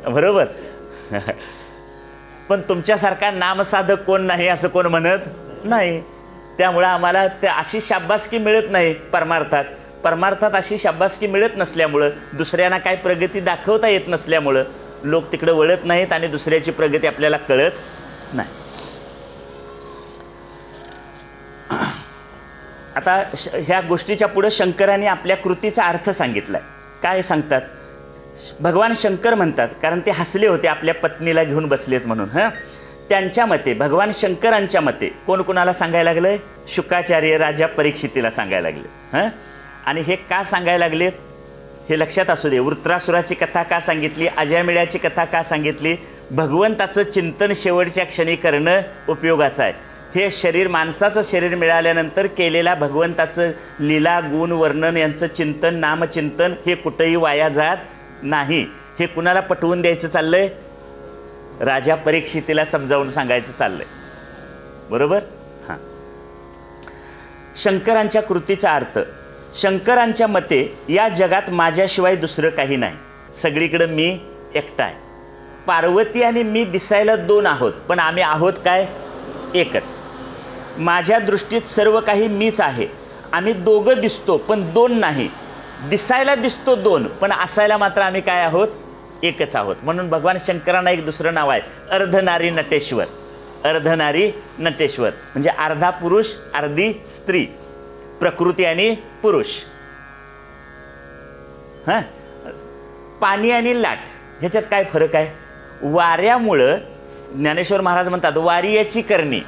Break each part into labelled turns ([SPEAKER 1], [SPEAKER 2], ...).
[SPEAKER 1] बरोबर. पण तुमच्यासारखा नामसाधक कोण नाही असं कोण म्हणत नाही. त्यामुळं आम्हाला ते अशी शाबासकी मिळत नाही परमार्थात. परमार्थात अशी शाबासकी मिळत नसल्यामुळं, दुसऱ्यांना काय प्रगती दाखवता येत नसल्यामुळं लोक तिकडे वळत नाहीत आणि दुसऱ्याची प्रगती आपल्याला कळत नाही. आता ह्या गोष्टीच्या पुढं शंकरांनी आपल्या कृतीचा अर्थ सांगितला आहे. काय सांगतात? भगवान शंकर म्हणतात, कारण ते हसले होते आपल्या पत्नीला घेऊन बसलेत म्हणून. त्यांच्या मते, भगवान शंकरांच्या मते कोण कोणाला सांगायला लागलं? शुकाचार्य राजा परीक्षितीला सांगायला लागले. आणि हे का सांगायला लागलेत हे लक्षात असू दे. वृत्रासुराची कथा का सांगितली? अजयमेळ्याची कथा का सांगितली? भगवंताचं चिंतन शेवटच्या क्षणी करणं उपयोगाचं आहे. हे शरीर, माणसाचं शरीर मिळाल्यानंतर केलेला भगवंताचं लीला गुण वर्णन यांचं चिंतन, नामचिंतन हे कुठंही वाया जात नाही. हे कुणाला पटवून द्यायचं चाललंय? राजा परीक्षितीला समजावून सांगायचं चाललंय. बरोबर. हां. शंकरांच्या कृतीचा अर्थ. शंकरांच्या मते या जगात माझ्याशिवाय दुसरं काही नाही. सगळीकडं मी एकटा आहे. पार्वती आणि मी दिसायला दोन आहोत, पण आम्ही आहोत काय? एकच. माझ्या दृष्टीत सर्व काही मीच आहे. आम्ही दोघं दिसतो पण दोन नाही. दिसायला दिसतो दोन, पण असायला मात्र आम्ही काय आहोत? एकच आहोत. म्हणून भगवान शंकरांना एक दुसरं नाव आहे, अर्धनारी नटेश्वर. अर्धनारी नटेश्वर म्हणजे अर्धा पुरुष अर्धी स्त्री, प्रकृती आणि पुरुष. हां. पाणी आणि लाट ह्याच्यात काय फरक आहे? वाऱ्यामुळं ज्ञानेश्वर महाराज म्हणतात वारियाची करणी.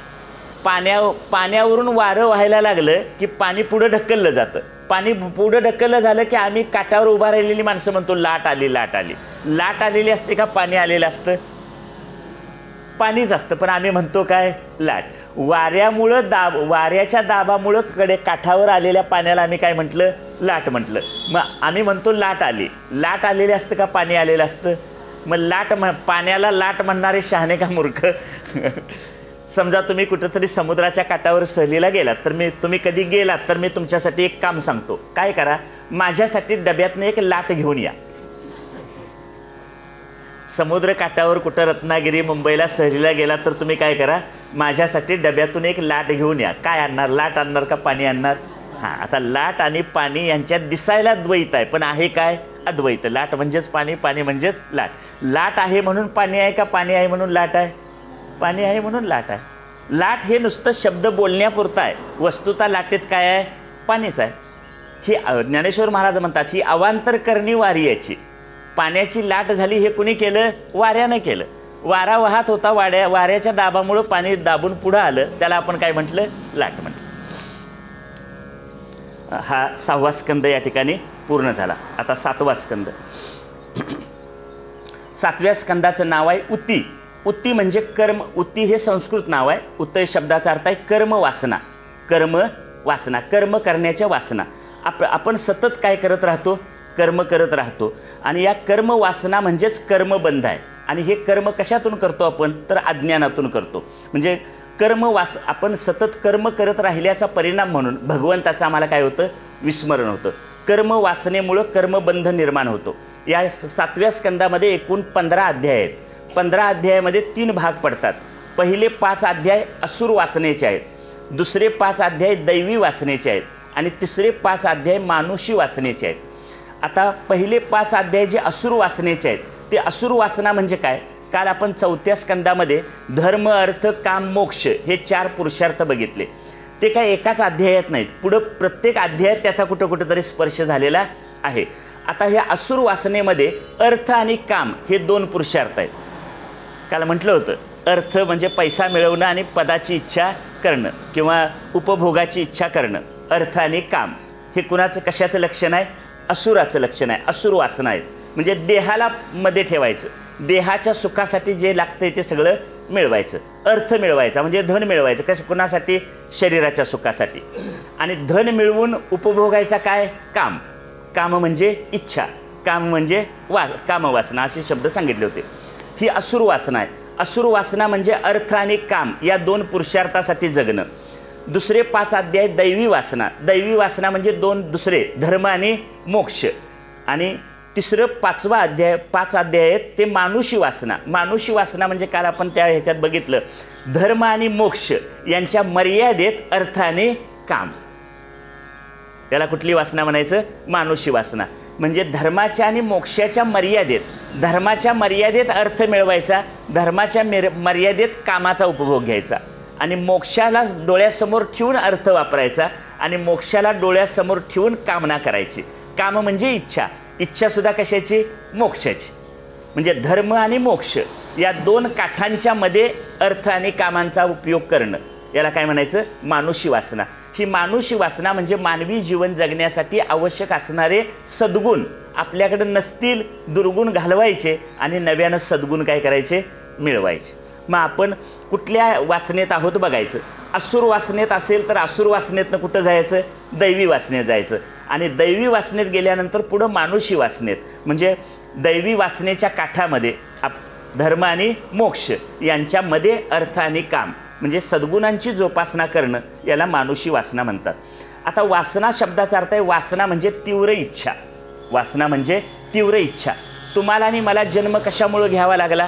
[SPEAKER 1] पाण्यावरून वारं व्हायला लागलं की पाणी पुढं ढकललं जातं. पाणी पुढं ढकललं झालं की आम्ही काठावर उभा राहिलेली माणसं म्हणतो लाट आली, लाट आली. लाट आलेली असते का पाणी आलेलं असतं? पाणीच असतं, पण आम्ही म्हणतो काय? लाट. वाऱ्यामुळं वाऱ्याच्या दाबामुळं काठावर आलेल्या पाण्याला आम्ही काय म्हटलं? लाट म्हटलं. मग आम्ही म्हणतो लाट आली. लाट आलेली असतं का पाणी आलेलं असतं? मग पाण्याला लाट म्हणणारे शहाणे का मूर्ख? समजा तुम्ही कुठंतरी समुद्राच्या काठावर सहलीला गेलात, तर तुम्ही कधी गेलात तर मी तुमच्यासाठी एक काम सांगतो. काय करा? माझ्यासाठी डब्यातनं एक लाट घेऊन या. समुद्र काठावर कुठं रत्नागिरी मुंबईला सहलीला गेलात तर तुम्ही काय करा? माझ्यासाठी डब्यातून एक लाट घेऊन या. काय आणणार? लाट आणणार का पाणी आणणार? हां. आता लाट आणि पाणी यांच्यात दिसायला द्वैत आहे, पण आहे काय? अद्वैत. लाट म्हणजेच पाणी, पाणी म्हणजेच लाट. लाट आहे म्हणून पाणी आहे का पाणी आहे म्हणून लाट आहे? पाणी आहे म्हणून लाट आहे. लाट हे नुसतं शब्द बोलण्यापुरतं आहे. वस्तुता लाटेत काय आहे? पाणीच आहे. ही ज्ञानेश्वर महाराज म्हणतात ही अवांतर करणी वारियाची. पाण्याची लाट झाली हे कुणी केलं? वाऱ्यानं केलं. वारा वाहत होता, वाऱ्याच्या दाबामुळं पाणी दाबून पुढं आलं, त्याला आपण काय म्हटलं? लाट म्हटलं. हा 6वा स्कंद या ठिकाणी पूर्ण झाला. आता 7वा स्कंद. 7व्या स्कंदाचं नाव आहे उती. उती म्हणजे कर्म. उती हे संस्कृत नाव आहे. उतय शब्दाचा अर्थ आहे कर्म वासना. कर्म वासना, कर्म करण्याच्या वासना. आपण सतत काय करत राहतो? कर्म करत राहतो. आणि या कर्म वासना म्हणजेच कर्मबंध आहे. आणि हे कर्म कशातून करतो आपण? तर अज्ञानातून करतो. म्हणजे आपण सतत कर्म करत राहिल्याचा परिणाम म्हणून भगवंताचं आम्हाला काय होतं? विस्मरण होतं. कर्म वासनेमुळं कर्मबंध निर्माण होतो. या 7व्या स्कंदामध्ये एकूण 15 अध्याय आहेत. 15 अध्यायामध्ये 3 भाग पडतात. पहिले 5 अध्याय असुर वासनेचे आहेत. दुसरे 5 अध्याय दैवी वासनेचे आहेत. आणि तिसरे 5 अध्याय मानुषी वासनेचे आहेत. आता पहिले 5 अध्याय जे असुर वासनेचे आहेत, ते असुर वासना म्हणजे काय? काल आपण 4थ्या स्कंदामध्ये धर्म अर्थ काम मोक्ष हे 4 पुरुषार्थ बघितले. ते काय एकाच अध्यायात नाहीत. पुढं प्रत्येक अध्यायात त्याचा कुठं स्पर्श झालेला आहे. आता ह्या असुर वासनेमध्ये अर्थ आणि काम हे 2 पुरुषार्थ आहेत. काल म्हटलं होतं अर्थ म्हणजे पैसा मिळवणं आणि पदाची इच्छा करणं किंवा उपभोगाची इच्छा करणं. अर्थ आणि काम हे कुणाचं कशाचं लक्षण आहे? असुराचं लक्षण आहे. असुर वासना आहेत. म्हणजे देहाला मध्ये ठेवायचं, देहाच्या सुखासाठी जे लागतंय ते सगळं मिळवायचं. अर्थ मिळवायचा म्हणजे धन मिळवायचं. कसं? कुणासाठी? शरीराच्या सुखासाठी. आणि धन मिळवून उपभोगायचा काय? काम. काम म्हणजे इच्छा, काम म्हणजे कामवासना असे शब्द सांगितले होते. ही असुर वासना आहे. असुर वासना म्हणजे अर्थ आणि काम या 2 पुरुषार्थासाठी जगणं. दुसरे 5 अध्याय दैवी वासना. दैवी वासना म्हणजे 2 दुसरे धर्म आणि मोक्ष. आणि तिसरं 5वा अध्याय, 5 अध्याय आहेत ते मानुषी वासना. मानुषी वासना म्हणजे काल आपण त्या ह्याच्यात बघितलं, धर्म आणि मोक्ष यांच्या मर्यादेत अर्थ आणि काम. त्याला कुठली वासना म्हणायचं? मानुषी वासना. म्हणजे धर्माच्या आणि मोक्षाच्या मर्यादेत, धर्माच्या मर्यादेत अर्थ मिळवायचा, धर्माच्या मर्यादेत कामाचा उपभोग घ्यायचा, आणि मोक्षाला डोळ्यासमोर ठेवून अर्थ वापरायचा, आणि मोक्षाला डोळ्यासमोर ठेवून कामना करायची. काम म्हणजे इच्छा, इच्छासुद्धा कशाची? मोक्षाची. म्हणजे धर्म आणि मोक्ष या 2 काठांच्या मध्ये अर्थ आणि कामांचा उपयोग करणं, याला काय म्हणायचं? मानुषी वासना. ही मानुषी वासना म्हणजे मानवी जीवन जगण्यासाठी आवश्यक असणारे सद्गुण आपल्याकडे नसतील, दुर्गुण घालवायचे आणि नव्यानं सद्गुण काय करायचे? मिळवायचे. मग आपण कुठल्या वासनेत आहोत बघायचं. असुर वासनेत असेल तर असुर वासनेतनं कुठं जायचं? दैवी वासनेत जायचं. आणि दैवी वासनेत गेल्यानंतर पुढं मानुषी वासनेत, म्हणजे दैवी वासनेच्या काठामध्ये धर्म आणि मोक्ष यांच्यामध्ये अर्थ आणि काम म्हणजे सद्गुणांची जोपासना करणं, याला मानुषी वासना म्हणतात. आता वासना शब्दाचा अर्थ आहे, वासना म्हणजे तीव्र इच्छा. वासना म्हणजे तीव्र इच्छा. तुम्हाला आणि मला जन्म कशामुळं घ्यावा लागला?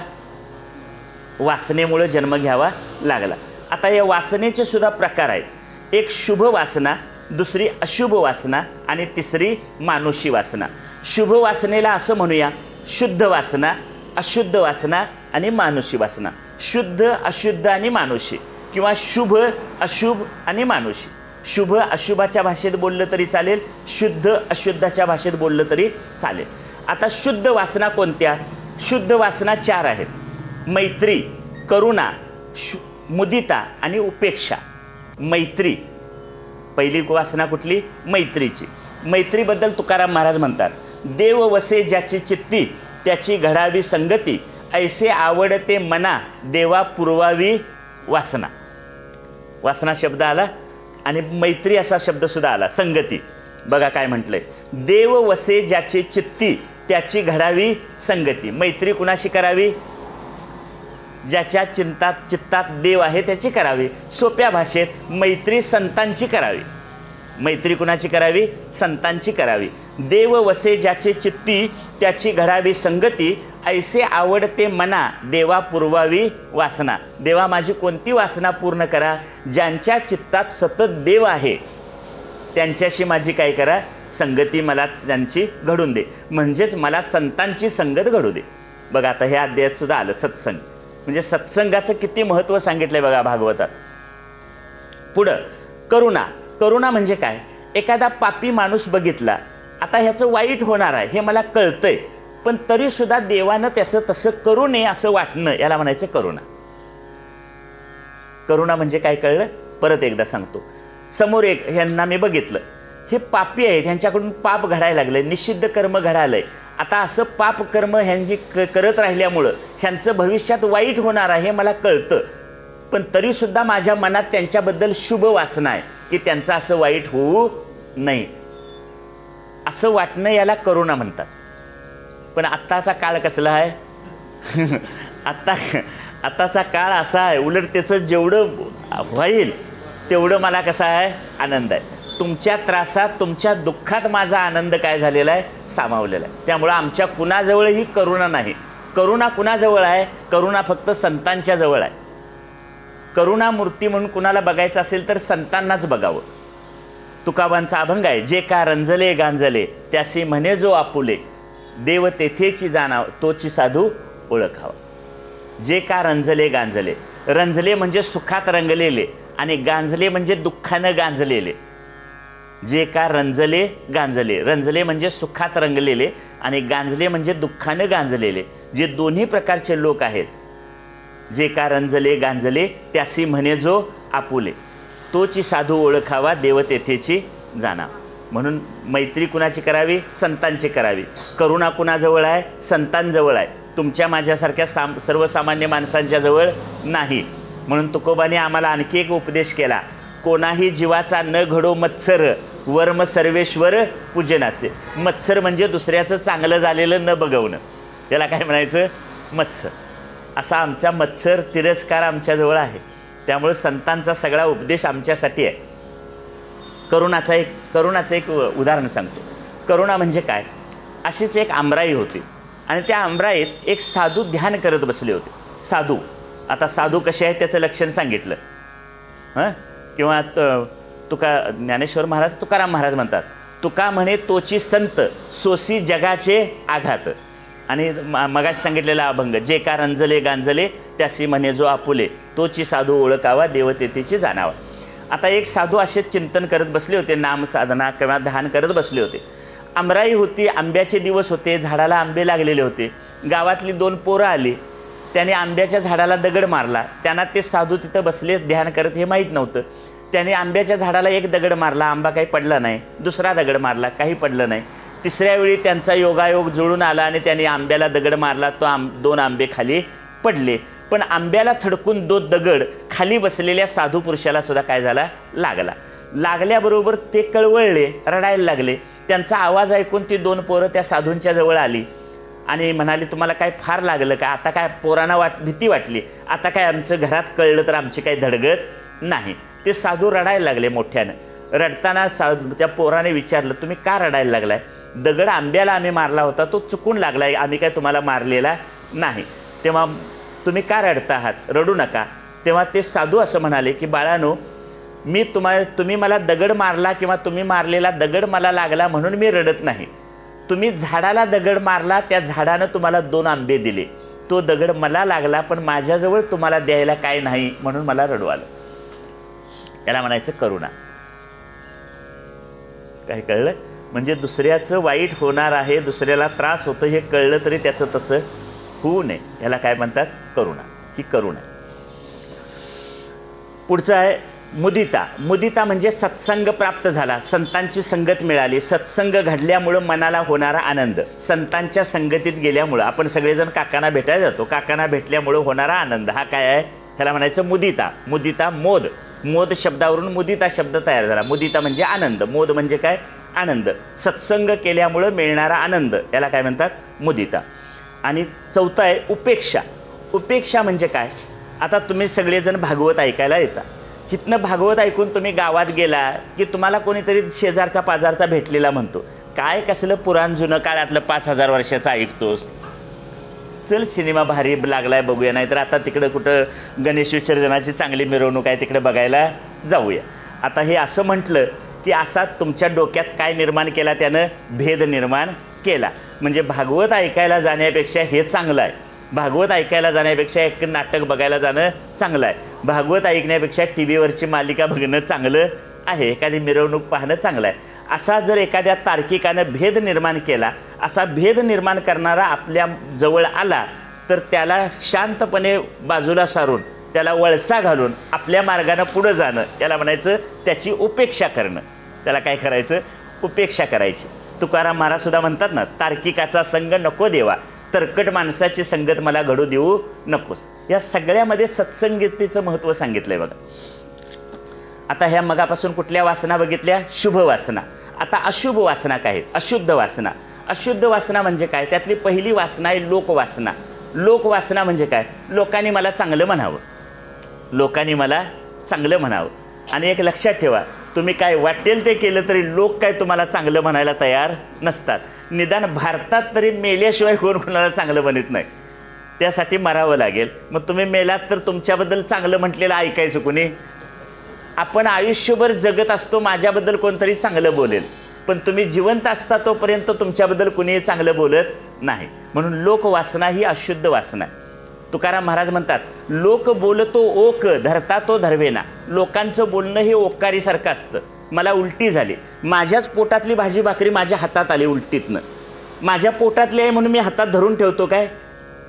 [SPEAKER 1] वासनेमुळं जन्म घ्यावा लागला. आता या वासनेचे सुद्धा प्रकार आहेत. एक शुभ वासना, दुसरी अशुभ वासना आणि तिसरी मानुषी वासना. शुभ वासनेला असं म्हणूया शुद्ध वासना, अशुद्ध वासना आणि मानुषी वासना. शुद्ध, अशुद्ध आणि मानुषी, किंवा शुभ, अशुभ आणि मानुषी. शुभ अशुभाच्या भाषेत बोललं तरी चालेल, शुद्ध अशुद्धाच्या भाषेत बोललं तरी चालेल. आता शुद्ध वासना कोणत्या? शुद्ध वासना 4 आहेत. मैत्री, करुणा, मुदिता आणि उपेक्षा. मैत्री, पहिली वासना कुठली? मैत्रीची. मैत्रीबद्दल तुकाराम महाराज म्हणतात, देव वसे ज्याची चित्ती त्याची घडावी संगती, ऐसे आवडते मना देवा पुरवावी वासना. वासना शब्द आला आणि मैत्री असा शब्दसुद्धा आला, संगती. बघा काय म्हटलंय, देव वसे ज्याची चित्ती त्याची घडावी संगती. मैत्री कुणाशी करावी? ज्याच्या चित्तात देव आहे त्याची करावी. सोप्या भाषेत मैत्री संतांची करावी. मैत्री कुणाची करावी? संतांची करावी. देव वसे ज्याची चित्ती त्याची घडावी संगती, ऐसे आवडते मना देवा पुरवावी वासना. देवा माझी कोणती वासना पूर्ण करा? ज्यांच्या चित्तात सतत देव आहे त्यांच्याशी माझी काय करा? संगती मला त्यांची घडून दे. म्हणजेच मला संतांची संगत घडू दे. बघा आता ह्या अध्यायात सुद्धा आलं सत्संग, म्हणजे सत्संगाचं किती महत्त्व सांगितलंय बघा भागवतात. पुढं करुणा. करुणा म्हणजे काय? एखादा पापी माणूस बघितला, आता ह्याचं वाईट होणार आहे हे मला कळतंय, पण तरीसुद्धा देवानं त्याचं तसं करू नये असं वाटणं, याला म्हणायचं करुणा. करुणा म्हणजे काय कळलं? परत एकदा सांगतो. समोर एक ह्यांना मी बघितलं, हे पापी आहेत, ह्यांच्याकडून पाप घडायला लागलंय, निषिद्ध कर्म घडायलंय. आता असं पाप कर्म ह्यांनी करत राहिल्यामुळं ह्यांचं भविष्यात वाईट होणार आहे हे मला कळतं, पण तरीसुद्धा माझ्या मनात त्यांच्याबद्दल शुभ वासना आहे की त्यांचं असं वाईट होऊ नये असं वाटणं, याला करुणा म्हणतात. पण आत्ताचा काळ कसला आहे? आत्ताचा काळ असा आहे, उलट त्याचं जेवढं होईल तेवढं मला कसा आहे? आनंद आहे. तुमच्या त्रासात, तुमच्या दुःखात माझा आनंद काय झालेला आहे? सामावलेला आहे. त्यामुळं आमच्या कुणाजवळही करुणा नाही. करुणा कुणाजवळ आहे? करुणा फक्त संतांच्या जवळ आहे. करुणा मूर्ती म्हणून कुणाला बघायचं असेल तर संतांनाच बघावं. तुकाबांचा अभंग आहे, जे का रंजले गांजले त्यासी म्हणे जो आपुले, देव तेथेची जाणाव तोची साधू ओळखावा. जे का रंजले गांजले, रंजले म्हणजे सुखात रंगलेले आणि गांजले म्हणजे दुःखानं गांजलेले. जे का रंजले गांजले, रंजले म्हणजे सुखात रंगलेले आणि गांजले म्हणजे दुःखानं गांजलेले, जे दोन्ही प्रकारचे लोक आहेत. जे का रंजले गांजले त्यासी म्हणे जो आपुले, तोची साधू ओळखावा देव तेथेची जाणा. म्हणून मैत्री कुणाची करावी? संतांची करावी. करुणा कुणाजवळ आहे? संतांजवळ आहे. तुमच्या माझ्यासारख्या सर्वसामान्य माणसांच्या जवळ नाही. म्हणून तुकोबाने आम्हाला आणखी एक उपदेश केला, कोणाही जीवाचा न घडो मत्सर, वर्म सर्वेश्वर पूजनाचे. मत्सर म्हणजे दुसऱ्याचं चांगलं झालेलं न बघवणं, त्याला काय म्हणायचं? मत्सर. असा आमचा मत्सर तिरस्कार आमच्याजवळ आहे. त्यामुळे संतांचा सगळा उपदेश आमच्यासाठी आहे. करुणाचं एक उदाहरण सांगतो. करुणा म्हणजे काय? अशीच एक आमराई होती आणि त्या आमराईत एक साधू ध्यान करत बसले होते. साधू, आता साधू कसे आहेत त्याचं लक्षण सांगितलं. किंवा ज्ञानेश्वर महाराज तुकाराम महाराज म्हणतात, तुका म्हणे तोची संत सोसी जगाचे आघात. आणि मगाशी सांगितलेला अभंग, जे का रंजले गांजले त्यासी म्हणे जो आपुले, तोची साधू ओळखावा देवतेतीची जाणावा. आता एक साधू असे चिंतन करत बसले होते, नाम साधना किंवा ध्यान करत बसले होते. आमराई होती, आंब्याचे दिवस होते, झाडाला आंबे लागलेले होते. गावातली 2 पोरं आली, त्याने आंब्याच्या झाडाला दगड मारला. त्यांना ते साधू तिथं बसले ध्यान करत हे माहीत नव्हतं. त्याने आंब्याच्या झाडाला एक दगड मारला, आंबा काही पडला नाही. दुसरा दगड मारला, काही पडलं नाही. तिसऱ्या वेळी त्यांचा योगायोग जुळून आला आणि त्याने आंब्याला दगड मारला, तो 2 आंबे खाली पडले. पण आंब्याला थडकून 2 दगड खाली बसलेल्या साधू पुरुषाला सुद्धा काय झाला, लागल्याबरोबर ते कळवळले, रडायला लागले. त्यांचा आवाज ऐकून ती 2 पोरं त्या साधूंच्या जवळ आली आणि म्हणाली, तुम्हाला काय फार लागलं का? आता काय पोरांना भीती वाटली, आता काय आमचं घरात कळलं तर आमची काही धडगत नाही. ते साधू रडायला लागले मोठ्यानं. रडताना त्या पोराने विचारलं, तुम्ही का रडायला लागलाय? दगड आंब्याला आम्ही मारला होता, तो चुकून लागलाय, आम्ही काय तुम्हाला मारलेला नाही, तेव्हा तुम्ही का रडता आहात? रडू नका. तेव्हा ते साधू असं म्हणाले की बाळानो, तुम्ही मला दगड मारला किंवा तुम्ही मारलेला दगड मला लागला म्हणून मी रडत नाही. तुम्ही झाडाला दगड मारला, त्या झाडानं तुम्हाला 2 आंबे दिले, तो दगड मला लागला पण माझ्याजवळ तुम्हाला द्यायला काय नाही म्हणून मला रडू आलं. याला म्हणायचं करुणा. काय कळलं? म्हणजे दुसऱ्याचं वाईट होणार आहे, दुसऱ्याला त्रास होतं हे कळलं तरी त्याचं तसं होऊ नये, याला काय म्हणतात? करुणा. ही करुणा. पुढचं आहे मुदिता. मुदिता म्हणजे सत्संग प्राप्त झाला, संतांची संगत मिळाली, सत्संग घडल्यामुळं मनाला होणारा आनंद. संतांच्या संगतीत गेल्यामुळं आपण सगळेजण काकांना भेटायला जातो, काकांना भेटल्यामुळं होणारा आनंद हा काय आहे? ह्याला म्हणायचं मुदिता. मुदिता मोद, मोद शब्दावरून मुदिता शब्द तयार झाला. मुदिता म्हणजे आनंद, मोद म्हणजे काय? आनंद. सत्संग केल्यामुळं मिळणारा आनंद याला काय म्हणतात? मुदिता. आणि चौथा आहे उपेक्षा. उपेक्षा म्हणजे काय? आता तुम्ही सगळेजण भागवत ऐकायला येता, हितनं भागवत ऐकून तुम्ही गावात गेला की तुम्हाला कोणीतरी शेजारचा पाजारचा भेटलेला म्हणतो, काय कसलं पुराण जुनं काळातलं 5000 वर्षाचं ऐकतोस, चल सिनेमा भारी लागलाय बघूया, नाही तर आता तिकडं कुठं गणेश विसर्जनाची चांगली मिरवणूक आहे तिकडे बघायला जाऊया. आता हे असं म्हटलं की असा तुमच्या डोक्यात काय निर्माण केला? त्यानं भेद निर्माण केला. म्हणजे भागवत ऐकायला जाण्यापेक्षा हे चांगलं आहे, भागवत ऐकायला जाण्यापेक्षा एक नाटक बघायला जाणं चांगलं आहे, भागवत ऐकण्यापेक्षा टीव्हीवरची मालिका बघणं चांगलं आहे, एखादी मिरवणूक पाहणं चांगलं आहे. असा जर एखाद्या तार्किकानं भेद निर्माण केला, असा भेद निर्माण करणारा आपल्या जवळ आला तर त्याला शांतपणे बाजूला सारून, त्याला वळसा घालून आपल्या मार्गानं पुढं जाणं, याला म्हणायचं त्याची उपेक्षा करणं. त्याला काय करायचं? उपेक्षा करायची. तुकाराम महाराज सुद्धा म्हणतात ना, तार्किकाचा संग नको देवा, तरकट माणसाची संगत मला घडू देऊ नकोस. या सगळ्यामध्ये सत्संगतीचं महत्त्व सांगितलं आहे बघा. आता ह्या मगापासून कुठल्या वासना बघितल्या? शुभ वासना. आता अशुभ वासना काय आहेत? अशुद्ध वासना. अशुद्ध वासना म्हणजे काय? त्यातली पहिली वासना आहे लोकवासना. लोकवासना म्हणजे काय? लोकांनी मला चांगलं म्हणावं, लोकांनी मला चांगलं म्हणावं. आणि एक लक्षात ठेवा, तुम्ही काय वाटेल ते केलं तरी लोक काय तुम्हाला चांगलं म्हणायला तयार नसतात. निदान भारतात तरी मेल्याशिवाय कोण कोणाला चांगलं म्हणत नाही, त्यासाठी मरावं लागेल. मग तुम्ही मेलात तर तुमच्याबद्दल चांगलं म्हटलेलं ऐकायचं कुणी? आपण आयुष्यभर जगत असतो, माझ्याबद्दल कोणतरी चांगलं बोलेल, पण तुम्ही जिवंत असता तोपर्यंत तुमच्याबद्दल कुणी चांगलं बोलत नाही. म्हणून लोकवासना ही अशुद्ध वासना आहे. तुकाराम महाराज म्हणतात, लोक बोलतो ओक धरता तो धरवेना. लोकांचं बोलणं हे ओकारीसारखं असतं. मला उलटी झाली, माझ्याच पोटातली भाजी भाकरी माझ्या हातात आली उलटीतनं, माझ्या पोटातली आहे म्हणून मी हातात धरून ठेवतो काय?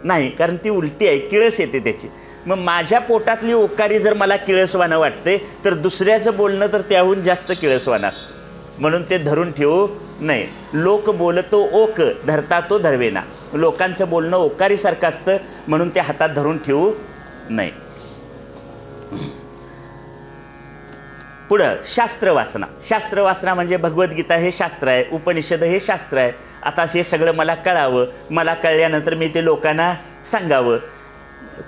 [SPEAKER 1] नाही, कारण ती उलटी आहे, किळस येते त्याची. मग माझ्या पोटातली ओकारी जर मला किळसवानं वाटते तर दुसऱ्याचं बोलणं तर त्याहून जास्त किळसवानं असतं, म्हणून ते धरून ठेवू नये. लोक बोलतो ओक धरता तो धरवेना. लोकांचं बोलणं ओकारीसारखं असतं, म्हणून ते हातात धरून ठेवू नये. पुढं शास्त्रवासना. शास्त्रवासना म्हणजे भगवद्गीता हे शास्त्र आहे, उपनिषद हे शास्त्र आहे. आता हे सगळं मला कळावं, मला कळल्यानंतर मी ते लोकांना सांगावं,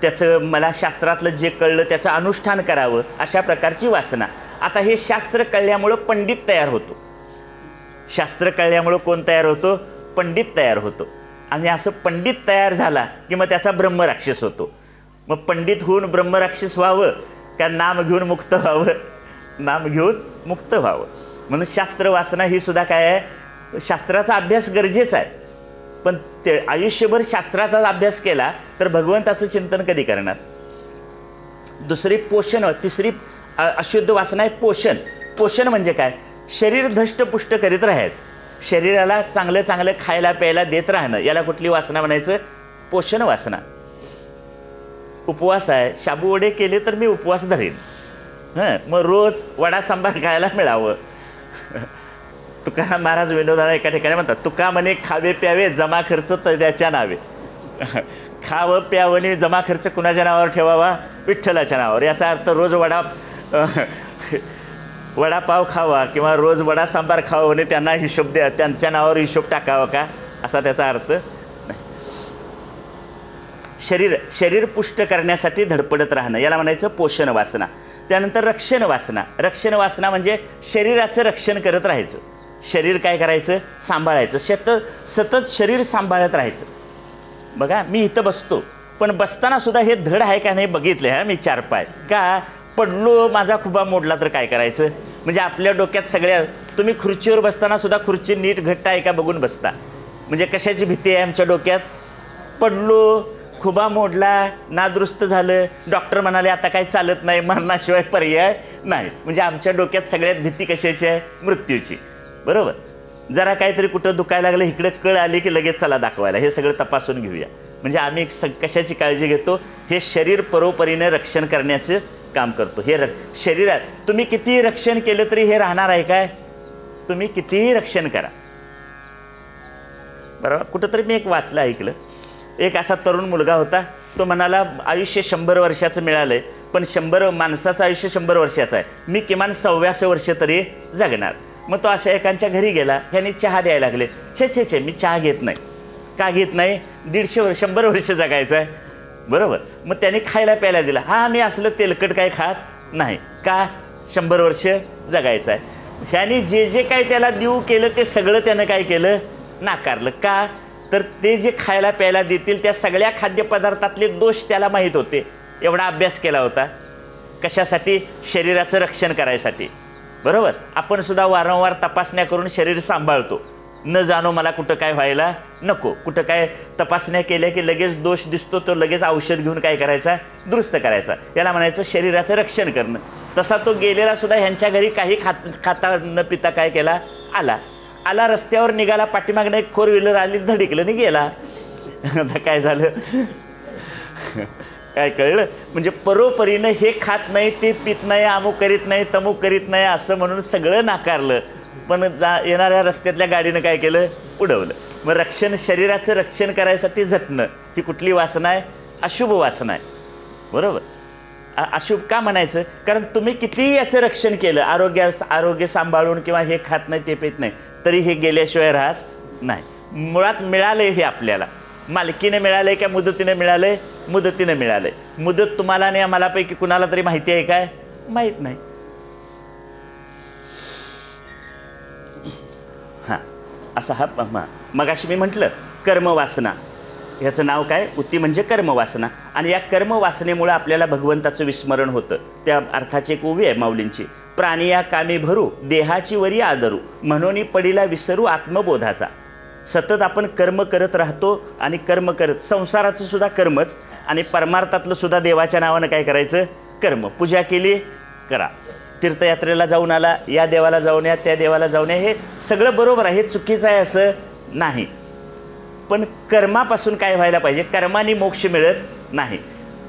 [SPEAKER 1] त्याचं मला शास्त्रातलं जे कळलं त्याचं अनुष्ठान करावं, अशा प्रकारची वासना. आता हे शास्त्र कळल्यामुळं पंडित तयार होतो. शास्त्र कळल्यामुळं कोण तयार होतो? पंडित तयार होतो आणि असं पंडित तयार झाला की मग त्याचा ब्रह्मराक्षस होतो. मग पंडित होऊन ब्रह्मराक्षस व्हावं का नाम घेऊन मुक्त व्हावं? नाम घेऊन मुक्त व्हावं. म्हणून शास्त्र वासना ही सुद्धा काय आहे, शास्त्राचा अभ्यास गरजेचा आहे. पण ते आयुष्यभर शास्त्राचा अभ्यास केला तर भगवंताचं चिंतन कधी करणार? दुसरी पोषण, तिसरी अशुद्ध वासना आहे पोषण. पोषण म्हणजे काय? शरीर धष्टपुष्ट करीत राहायचं, शरीराला चांगलं चांगलं खायला प्यायला देत राहणं, याला कुठली वासना म्हणायचं? पोषण वासना. उपवास आहे, शाबू वडे केले तर मी उपवास धरेन, मग रोज वडा सांबार खायला मिळावं. तुकाराम महाराज विनोदाला एका ठिकाणी म्हणतात, तुका म्हणे खावे प्यावे जमा खर्च त्याच्या नावे. खावं प्यावं आणि जमा खर्च कुणाच्या नावावर ठेवावा? विठ्ठलाच्या नावावर. याचा अर्थ रोज वडापाव खावा किंवा रोज वडा सांबार खावा म्हणे त्यांना हिशोब द्या, त्यांच्या नावावर हिशोब टाकावा का, असा त्याचा अर्थ नाही. शरीर पुष्ट करण्यासाठी धडपडत राहणं, याला म्हणायचं पोषण वासना. त्यानंतर रक्षण वासना. रक्षण वासना म्हणजे शरीराचं रक्षण करत राहायचं, शरीर काय करायचं? सांभाळायचं, सतत शरीर सांभाळत राहायचं. बघा मी इथं बसतो, पण बसताना सुद्धा हे धड आहे का नाही बघितलं मी 4 पाय का? पडलो, माझा खुबा मोडला तर काय करायचं? म्हणजे आपल्या डोक्यात सगळ्या, तुम्ही खुर्चीवर बसताना सुद्धा खुर्ची नीट घट्ट आहे का बघून बसता. म्हणजे कशाची भीती आहे आमच्या डोक्यात? पडलो, खुबा मोडला, नादुरुस्त झालं, डॉक्टर म्हणाले आता काही चालत नाही, मरणाशिवाय पर्याय नाही. म्हणजे आमच्या डोक्यात सगळ्यात भीती कशाची आहे? मृत्यूची. बरोबर. जरा काहीतरी कुठं दुखायला लागलं, इकडे कळ आली की लगेच चला दाखवायला, हे सगळं तपासून घेऊया. म्हणजे आम्ही कशाची काळजी घेतो? हे शरीर परोपरीने रक्षण करण्याचं काम करतो. हे शरीरात तुम्ही कितीही रक्षण केलं तरी हे राहणार आहे काय? तुम्ही कितीही रक्षण करा. बरोबर. कुठंतरी मी एक वाचलं ऐकलं, एक असा तरुण मुलगा होता, तो म्हणाला आयुष्य 100 वर्षाचं मिळालं आहे, पण माणसाचं आयुष्य 100 वर्षाचं आहे, मी किमान 26 वर्ष तरी जगणार. मग तो अशा एकांच्या घरी गेला, ह्यांनी चहा द्यायला लागले. छे मी चहा घेत नाही. का घेत नाही? 100 वर्ष जगायचं आहे. बरोबर. मग त्याने खायला प्यायला दिला. मी असलं तेलकट काय खात नाही. का? 100 वर्ष जगायचं आहे. ह्याने जे काय त्याला देऊ केलं ते सगळं त्यानं काय केलं? नाकारलं. का? तर ते जे खायला प्यायला देतील त्या सगळ्या खाद्यपदार्थातले दोष त्याला माहीत होते. एवढा अभ्यास केला होता. कशासाठी? शरीराचं रक्षण करायसाठी. बरोबर. आपण सुद्धा वारंवार तपासण्या करून शरीर सांभाळतो. न जाणो मला कुठं काय व्हायला नको. कुठं काय तपासण्या केल्या की लगेच दोष दिसतो, तो लगेच औषध घेऊन काय करायचा? दुरुस्त करायचा. याला म्हणायचं शरीराचं रक्षण करणं. तसा तो गेलेला सुद्धा ह्यांच्या घरी काही खाता न पिता काय केला? आला रस्त्यावर निघाला, पाठीमागनं एक 4 व्हीलर आली, धडकलं आणि गेला. आता काय झालं? काय कळलं? म्हणजे परोपरीनं हे खात नाही, ते पित नाही, अमुक करीत नाही, तमुक करीत नाही असं म्हणून सगळं नाकारलं. पण येणाऱ्या रस्त्यातल्या गाडीनं काय केलं? उडवलं. मग शरीराचं रक्षण करायसाठी झटणं ही कुठली वासना आहे? अशुभ वासना आहे. बरोबर. अशुभ का म्हणायचं? कारण तुम्ही कितीही याचं रक्षण केलं, आरोग्य सांभाळून किंवा हे खात नाही ते पित नाही, तरी हे गेल्याशिवाय राहत नाही. मुळात मिळालं हे आपल्याला, मालकीने मिळालं का मुदतीने मिळालं? मुदतीने मिळालं. मुदत तुम्हाला आणि आम्हालापैकी कुणाला तरी माहिती आहे काय? माहीत नाही. असा मगाशी मी म्हटलं कर्मवासना, ह्याचं नाव काय? उती म्हणजे कर्मवासना. आणि या कर्मवासनेमुळे आपल्याला भगवंताचं विस्मरण होतं. त्या अर्थाची एक ओवी आहे माऊलींची, प्राणी या कामी भरू देहाची वरी आदरू म्हणून पडीला विसरू आत्मबोधाचा. सतत आपण कर्म करत राहतो आणि कर्म करत, संसाराचं सुद्धा कर्मच आणि परमार्थातलं सुद्धा देवाच्या नावानं काय करायचं? कर्म. पूजा केली करा, तीर्थयात्रेला जाऊन आला, या देवाला जाऊन या, त्या देवाला जाऊन या, हे सगळं बरोबर आहे, हे चुकीचं आहे असं नाही. पण कर्मापासून काय व्हायला पाहिजे? कर्माने मोक्ष मिळत नाही.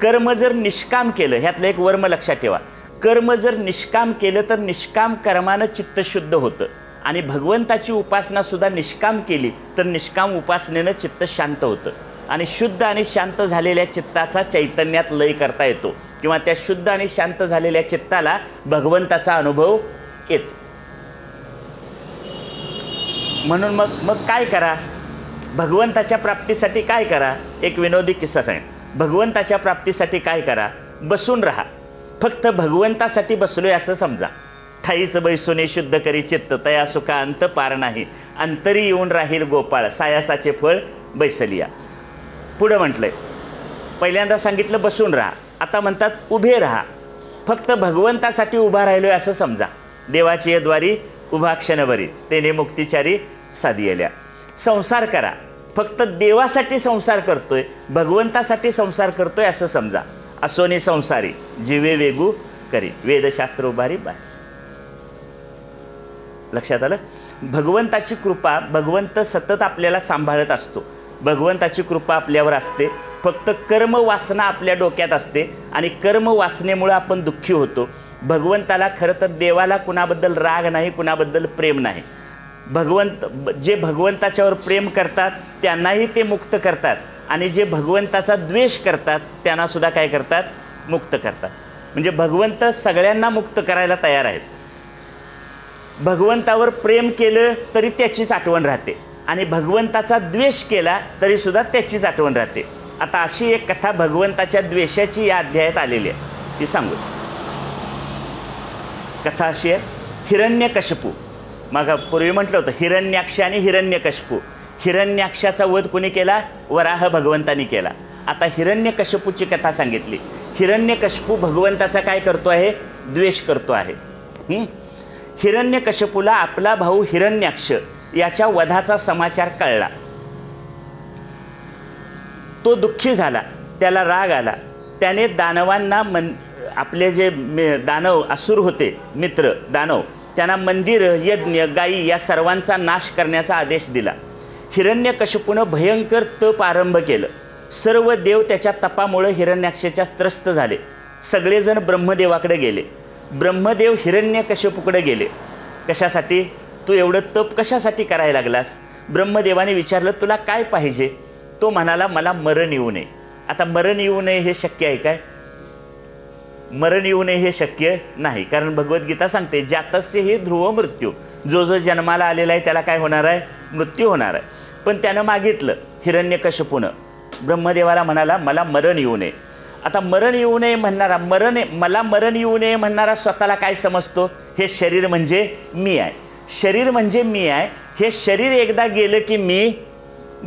[SPEAKER 1] कर्म जर निष्काम केलं, ह्यातलं एक वर्म लक्षात ठेवा, कर्म जर निष्काम केलं तर निष्काम कर्मानं चित्त शुद्ध होतं. आणि भगवंताची उपासनासुद्धा निष्काम केली तर निष्काम उपासनेनं चित्त शांत होतं. आणि शुद्ध आणि शांत झालेल्या चित्ताचा चैतन्यात लय करता येतो किंवा त्या शुद्ध आणि शांत झालेल्या चित्ताला भगवंताचा अनुभव येतो. म्हणून मग काय करा? भगवंताच्या प्राप्तीसाठी काय करा? एक विनोदी किस्सा सांगेन. भगवंताच्या प्राप्तीसाठी काय करा? बसून राहा. फक्त भगवंतासाठी बसलोय असं समजा. ठाईच बैसोने शुद्ध करी चित्त तया सुखा अंत पार नाही. अंतरी येऊन राहील गोपाळ सायासाचे फळ बैसलिया. पुढं म्हटलंय, पहिल्यांदा सांगितलं बसून राहा, आता म्हणतात उभे राहा. फक्त भगवंतासाठी उभा राहिलोय असं समजा. देवाची द्वारी उभा क्षणभरी तेने मुक्तिचारी साधियल्या. संसार करा, फक्त देवासाठी संसार करतोय, भगवंतासाठी संसार करतोय असं समजा. असोनी संसारी जीवे वेगू करी, वेदशास्त्र उभारी बाय. लक्षात आलं? भगवंताची कृपा, भगवंत सतत आपल्याला सांभाळत असतो. भगवंताची कृपा आपल्यावर असते. फक्त कर्म वासना आपल्या डोक्यात असते आणि कर्म वासनेमुळे आपण दुःखी होतो. भगवंताला खरं तर देवाला कुणाबद्दल राग नाही, कुणाबद्दल प्रेम नाही. जे भगवंताच्यावर प्रेम करतात त्यांनाही ते मुक्त करतात आणि जे भगवंताचा द्वेष करतात त्यांनासुद्धा काय करतात? मुक्त करतात. म्हणजे भगवंत सगळ्यांना मुक्त करायला तयार आहेत. भगवंतावर प्रेम केलं तरी त्याचीच आठवण राहते आणि भगवंताचा द्वेष केला तरीसुद्धा त्याचीच आठवण राहते. आता अशी एक कथा भगवंताच्या द्वेषाची या अध्यायात आलेली आहे, ती सांगू. कथा अशी आहे, हिरण्यकशिपू. मग पूर्वी म्हटलं होतं हिरण्याक्ष आणि हिरण्यकशिपू. हिरण्याक्षाचा वध कोणी केला? वराह भगवंतानी केला. आता हिरण्यकशिपूची कथा सांगितली. हिरण्यकशिपू भगवंताचा काय करतो आहे? द्वेष करतो आहे. हिरण्यकशिपूला आपला भाऊ हिरण्याक्ष याच्या वधाचा समाचार कळला. तो दुःखी झाला, त्याला राग आला. त्याने दानवांना आपले जे दानव असुर होते, मित्र दानव, त्यांना मंदिर, यज्ञ, गायी या सर्वांचा नाश करण्याचा आदेश दिला. हिरण्यकशिपूनं भयंकर तप आरंभ केलं. सर्व देव त्याच्या तपामुळे हिरण्याक्षाच्या त्रस्त झाले. सगळेजण ब्रह्मदेवाकडे गेले. ब्रह्मदेव हिरण्यकशिपूकडे गेले. कशासाठी? तू एवढं तप कशासाठी करायला लागलास? ब्रह्मदेवाने विचारलं, तुला काय पाहिजे? तो म्हणाला, मला मरण येऊ नये. आता मरण येऊ नये हे शक्य आहे काय? मरण येऊ नये हे शक्य नाही, कारण भगवद्गीता सांगते जातस्य हे ध्रुव मृत्यू. जो जो जन्माला आलेला आहे त्याला काय होणार आहे? मृत्यू होणार आहे. पण त्यानं मागितलं हिरण्यकशिपूनं. ब्रह्मदेवाला म्हणाला, मला मरण येऊ नये. आता मरण येऊ नये म्हणणारा, मला मरण येऊ नये म्हणणारा स्वतःला काय समजतो? हे शरीर म्हणजे मी आहे. शरीर म्हणजे मी आहे. हे शरीर एकदा गेलं की मी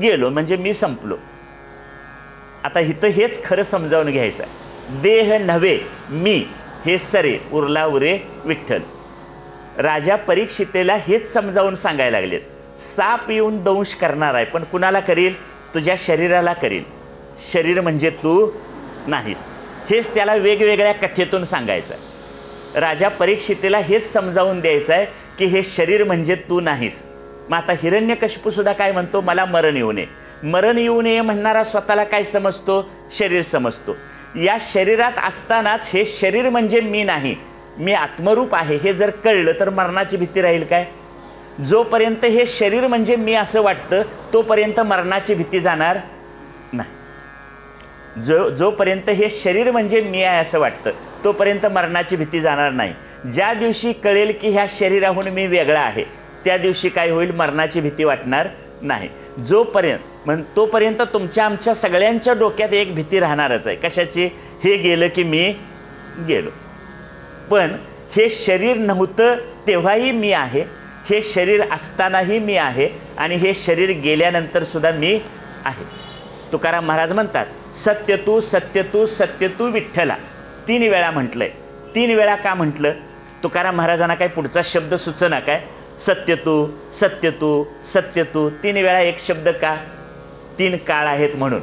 [SPEAKER 1] गेलो, म्हणजे मी संपलो. आता इथं हेच खरं समजावून घ्यायचं आहे. देह नव्हे मी, हे सरे उरला उरे विठ्ठल. राजा परीक्षितेला हेच समजावून सांगायला लागलेत. साप येऊन दंश करणार आहे, पण कुणाला करील? तुझ्या शरीराला करील. शरीर म्हणजे तू नाहीस. हेच त्याला वेगवेगळ्या कथेतून सांगायचं आहे. राजा परीक्षितेला हेच समजावून द्यायचं आहे की हे शरीर म्हणजे तू नाहीस. मग आता हिरण्यकशिपूसुद्धा काय म्हणतो? मला मरण येऊ नये. मरण येऊ नये म्हणणारा स्वतःला काय समजतो? शरीर समजतो. या शरीरात असतानाच हे शरीर म्हणजे मी नाही, मी आत्मरूप आहे हे जर कळलं तर मरणाची भीती राहील काय? जोपर्यंत हे शरीर म्हणजे मी असं वाटतं तोपर्यंत मरणाची भीती जाणार नाही. जोपर्यंत हे शरीर म्हणजे मी आहे असं वाटतं तोपर्यंत मरणाची भीती जाणार नाही. ज्या दिवशी कळेल की ह्या शरीराहून मी वेगळा आहे त्या दिवशी काय होईल? मरणाची भीती वाटणार नाही. तोपर्यंत तुमच्या आमच्या सगळ्यांच्या डोक्यात एक भीती राहणारच आहे. कशाची? हे गेलं की मी गेलो. पण हे शरीर नव्हतं तेव्हाही मी आहे, हे शरीर असतानाही मी आहे आणि हे शरीर गेल्यानंतरसुद्धा मी आहे. तुकाराम महाराज म्हणतात, सत्य तू सत्य तू सत्य तू विठ्ठला. 3 वेळा म्हटलंय. 3 वेळा का म्हटलं? तुकाराम महाराजांना काय पुढचा शब्द सुचना काय? सत्य तू सत्य तू सत्य तू 3 वेळा एक शब्द का? 3 काळ आहेत म्हणून.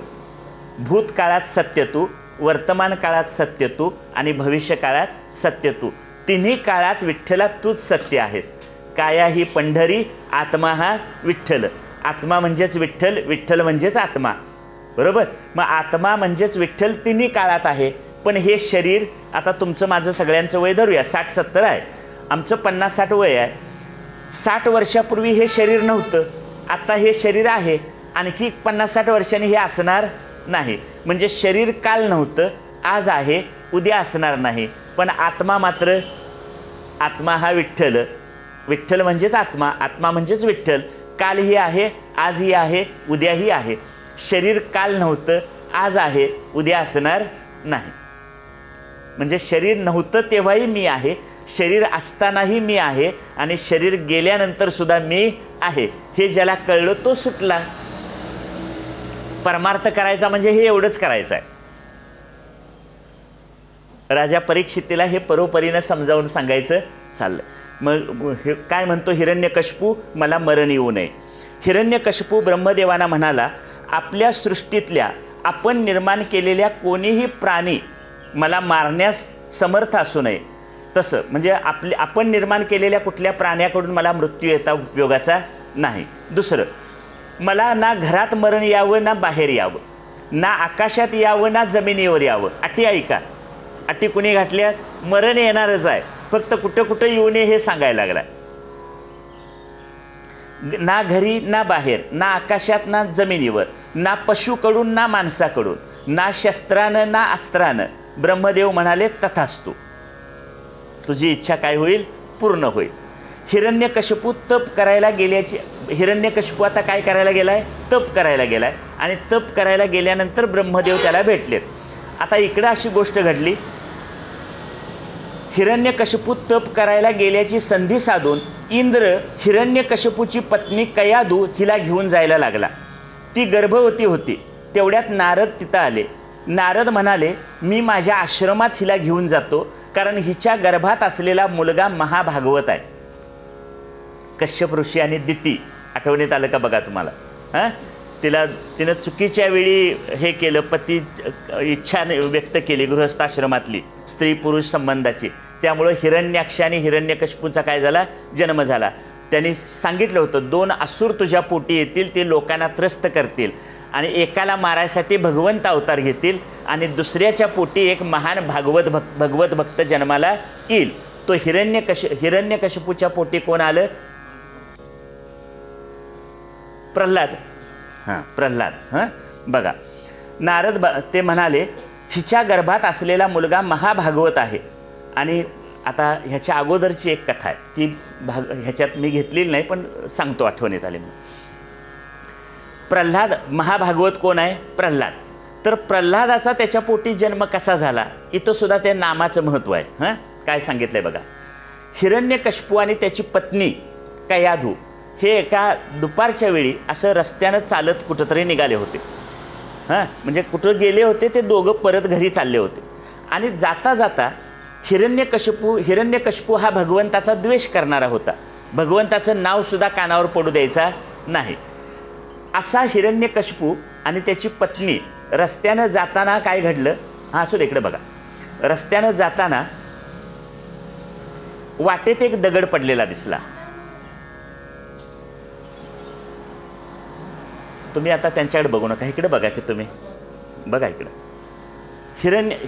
[SPEAKER 1] भूतकाळात सत्य तू, वर्तमान काळात सत्य तू आणि भविष्य काळात सत्य तू. तिन्ही काळात विठ्ठला तूच सत्य आहेस. काया ही पंढरी, आत्मा हा विठ्ठल. आत्मा म्हणजेच विठ्ठल, विठ्ठल म्हणजेच आत्मा. बरोबर? मग आत्मा म्हणजेच विठ्ठल तिन्ही काळात आहे. पण हे शरीर, आता तुमचं माझं सगळ्यांचं वय धरूया 60-70 आहे, आमचं 50-60 वय आहे. 60 वर्षापूर्वी हे शरीर नव्हतं, आता हे शरीर आहे. आणखी 50-60 वर्षांनी हे असणार नाही. म्हणजे शरीर काल नव्हतं, आज आहे, उद्या असणार नाही. पण आत्मा मात्र, आत्मा हा विठ्ठल, विठ्ठल म्हणजेच आत्मा, आत्मा म्हणजेच विठ्ठल. कालही आहे, आजही आहे, उद्याही आहे. शरीर काल नव्हतं, आज आहे, उद्या असणार नाही. म्हणजे शरीर नव्हतं तेव्हाही मी आहे, शरीर असतानाही मी आहे आणि शरीर गेल्यानंतरसुद्धा मी आहे हे ज्याला कळलं तो सुटला. परमार्थ करायचा म्हणजे हे एवढंच करायचं आहे. राजा परीक्षितीला हे परोपरीनं समजावून सांगायचं चाललं. मग हे काय म्हणतो हिरण्यकशिपू, मला मरण येऊ नये. हिरण्यकशिपू ब्रह्मदेवांना म्हणाला, आपल्या सृष्टीतल्या आपण निर्माण केलेल्या कोणीही प्राणी मला मारण्यास समर्थ असू नये. तसं म्हणजे आपण निर्माण केलेल्या कुठल्या प्राण्याकडून मला मृत्यू येता उपयोगाचा नाही. दुसरं, मला ना घरात मरण यावं ना बाहेर यावं, ना आकाशात यावं ना जमिनीवर यावं. अटी ऐका, अटी कुणी घातल्यात? मरण येणारच आहे, फक्त कुठं कुठं येऊ नये हे सांगायला लागला. ना घरी ना बाहेर, ना आकाशात ना जमिनीवर, ना पशुकडून ना माणसाकडून, ना शस्त्रानं ना अस्त्रानं. ब्रह्मदेव म्हणाले, तथास्तु, तुझी इच्छा काय होईल? पूर्ण होईल. हिरण्यकशिपू तप करायला गेल्याची, हिरण्यकशिपू आता काय करायला गेलाय? तप करायला गेलाय. आणि तप करायला गेल्यानंतर ब्रह्मदेव त्याला भेटलेत. आता इकडं अशी गोष्ट घडली, हिरण्यकशिपू तप करायला गेल्याची संधी साधून इंद्र हिरण्यकशिपूची पत्नी कयाधू हिला घेऊन जायला लागला. ती गर्भवती होती. तेवढ्यात नारद तिथं आले. नारद म्हणाले, मी माझ्या आश्रमात हिला घेऊन जातो, कारण हिच्या गर्भात असलेला मुलगा महाभागवत आहे. कश्यप ऋषी आणि दिती आठवणीत आलं का बघा तुम्हाला? हां, तिनं चुकीच्या वेळी हे केलं, पती इच्छा व्यक्त केली गृहस्थाश्रमातली स्त्री पुरुष संबंधाची. त्यामुळं हिरण्याक्ष आणि हिरण्यकशिपूचा काय झाला? जन्म झाला. त्यांनी सांगितलं होतं, 2 असुर तुझ्या पोटी येतील, ते लोकांना त्रस्त करतील आणि एकाला मारायसाठी भगवंत अवतार घेतील आणि दुसऱ्याच्या पोटी एक महान भगवत भक्त जन्माला येईल. तो हिरण्यकशिपूच्या पोटी कोण आलं? प्रल्हाद. हां, प्रल्हाद. हां, बघा, नारद ते म्हणाले, हिच्या गर्भात असलेला मुलगा महाभागवत आहे. आणि आता ह्याच्या अगोदरची एक कथा आहे, ती ह्याच्यात मी घेतलेली नाही, पण सांगतो, आठवणीत आले. प्रल्हाद, महाभागवत कोण आहे? प्रल्हाद. तर प्रल्हादाचा त्याच्या पोटी जन्म कसा झाला? इथं सुद्धा त्या नामाचं महत्त्व आहे. हां, काय सांगितलंय बघा. हिरण्यकशिपू आणि त्याची पत्नी कयाधू हे एका दुपारच्या वेळी असं रस्त्यानं चालत कुठंतरी निघाले होते. हां, म्हणजे कुठं गेले होते, ते दोघं परत घरी चालले होते. आणि जाता जाता हिरण्यकशिपू हा भगवंताचा द्वेष करणारा होता. भगवंताचं नावसुद्धा कानावर पडू द्यायचा नाही. असा हिरण्यकशिपू आणि त्याची पत्नी रस्त्यानं जाताना काय घडलं? हां, असू दे, इकडे बघा. रस्त्यानं जाताना वाटेत एक दगड पडलेला दिसला. तुम्ही आता त्यांच्याकडे बघू नका, इकडे बघा की तुम्ही बघा इकडं.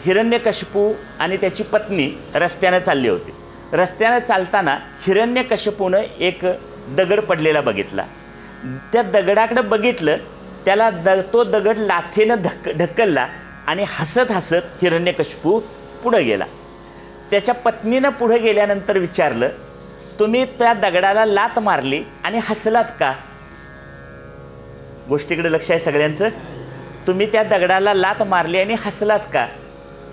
[SPEAKER 1] हिरण्यकशिपू आणि त्याची पत्नी रस्त्यानं चालली होती. रस्त्यानं चालताना हिरण्यकशिपूनं एक दगड पडलेला बघितला. त्या दगडाकडे बघितलं, त्याला तो दगड लाथेनं ढकलला आणि हसत हसत हिरण्यकशिपू पुढं गेला. त्याच्या पत्नीनं पुढं गेल्यानंतर विचारलं, तुम्ही त्या दगडाला लात मारली आणि हसलात का? गोष्टीकडे लक्ष आहे सगळ्यांचं. तुम्ही त्या दगडाला लात मारली आणि हसलात का?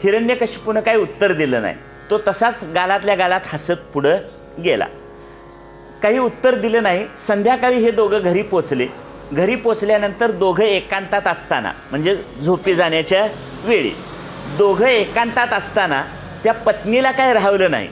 [SPEAKER 1] हिरण्यकशिपूनं काही उत्तर दिलं नाही. तो तसाच गालातल्या गालात हसत पुढं गेला. काही उत्तर दिलं नाही. संध्याकाळी हे दोघं घरी पोचले. घरी पोचल्यानंतर दोघं एकांतात असताना, म्हणजे झोपी जाण्याच्या वेळी दोघं एकांतात असताना त्या पत्नीला काय राहवलं नाही.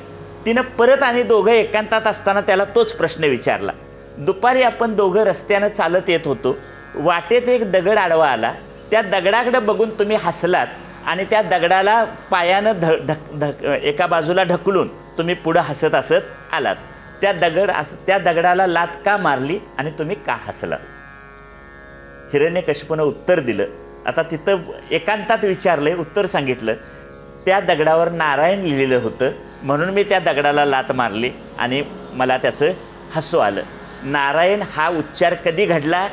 [SPEAKER 1] तिनं परत आणि दोघं एकांतात असताना त्याला तोच प्रश्न विचारला. दुपारी आपण दोघं रस्त्यानं चालत येत होतो, वाटेत एक दगड आडवा आला, त्या दगडाकडे बघून तुम्ही हसलात आणि त्या दगडाला पायानं एका बाजूला ढकलून तुम्ही पुढं हसत हसत आलात. त्या दगडाला लात का मारली आणि तुम्ही का हसलात? हिरण्यकशिपूनं उत्तर दिलं. आता तिथं एकांतात विचारलंय, उत्तर सांगितलं. त्या दगडावर नारायण लिहिलेलं होतं, म्हणून मी त्या दगडाला लात मारली आणि मला त्याचं हसू आलं. नारायण हा उच्चार कधी घडला?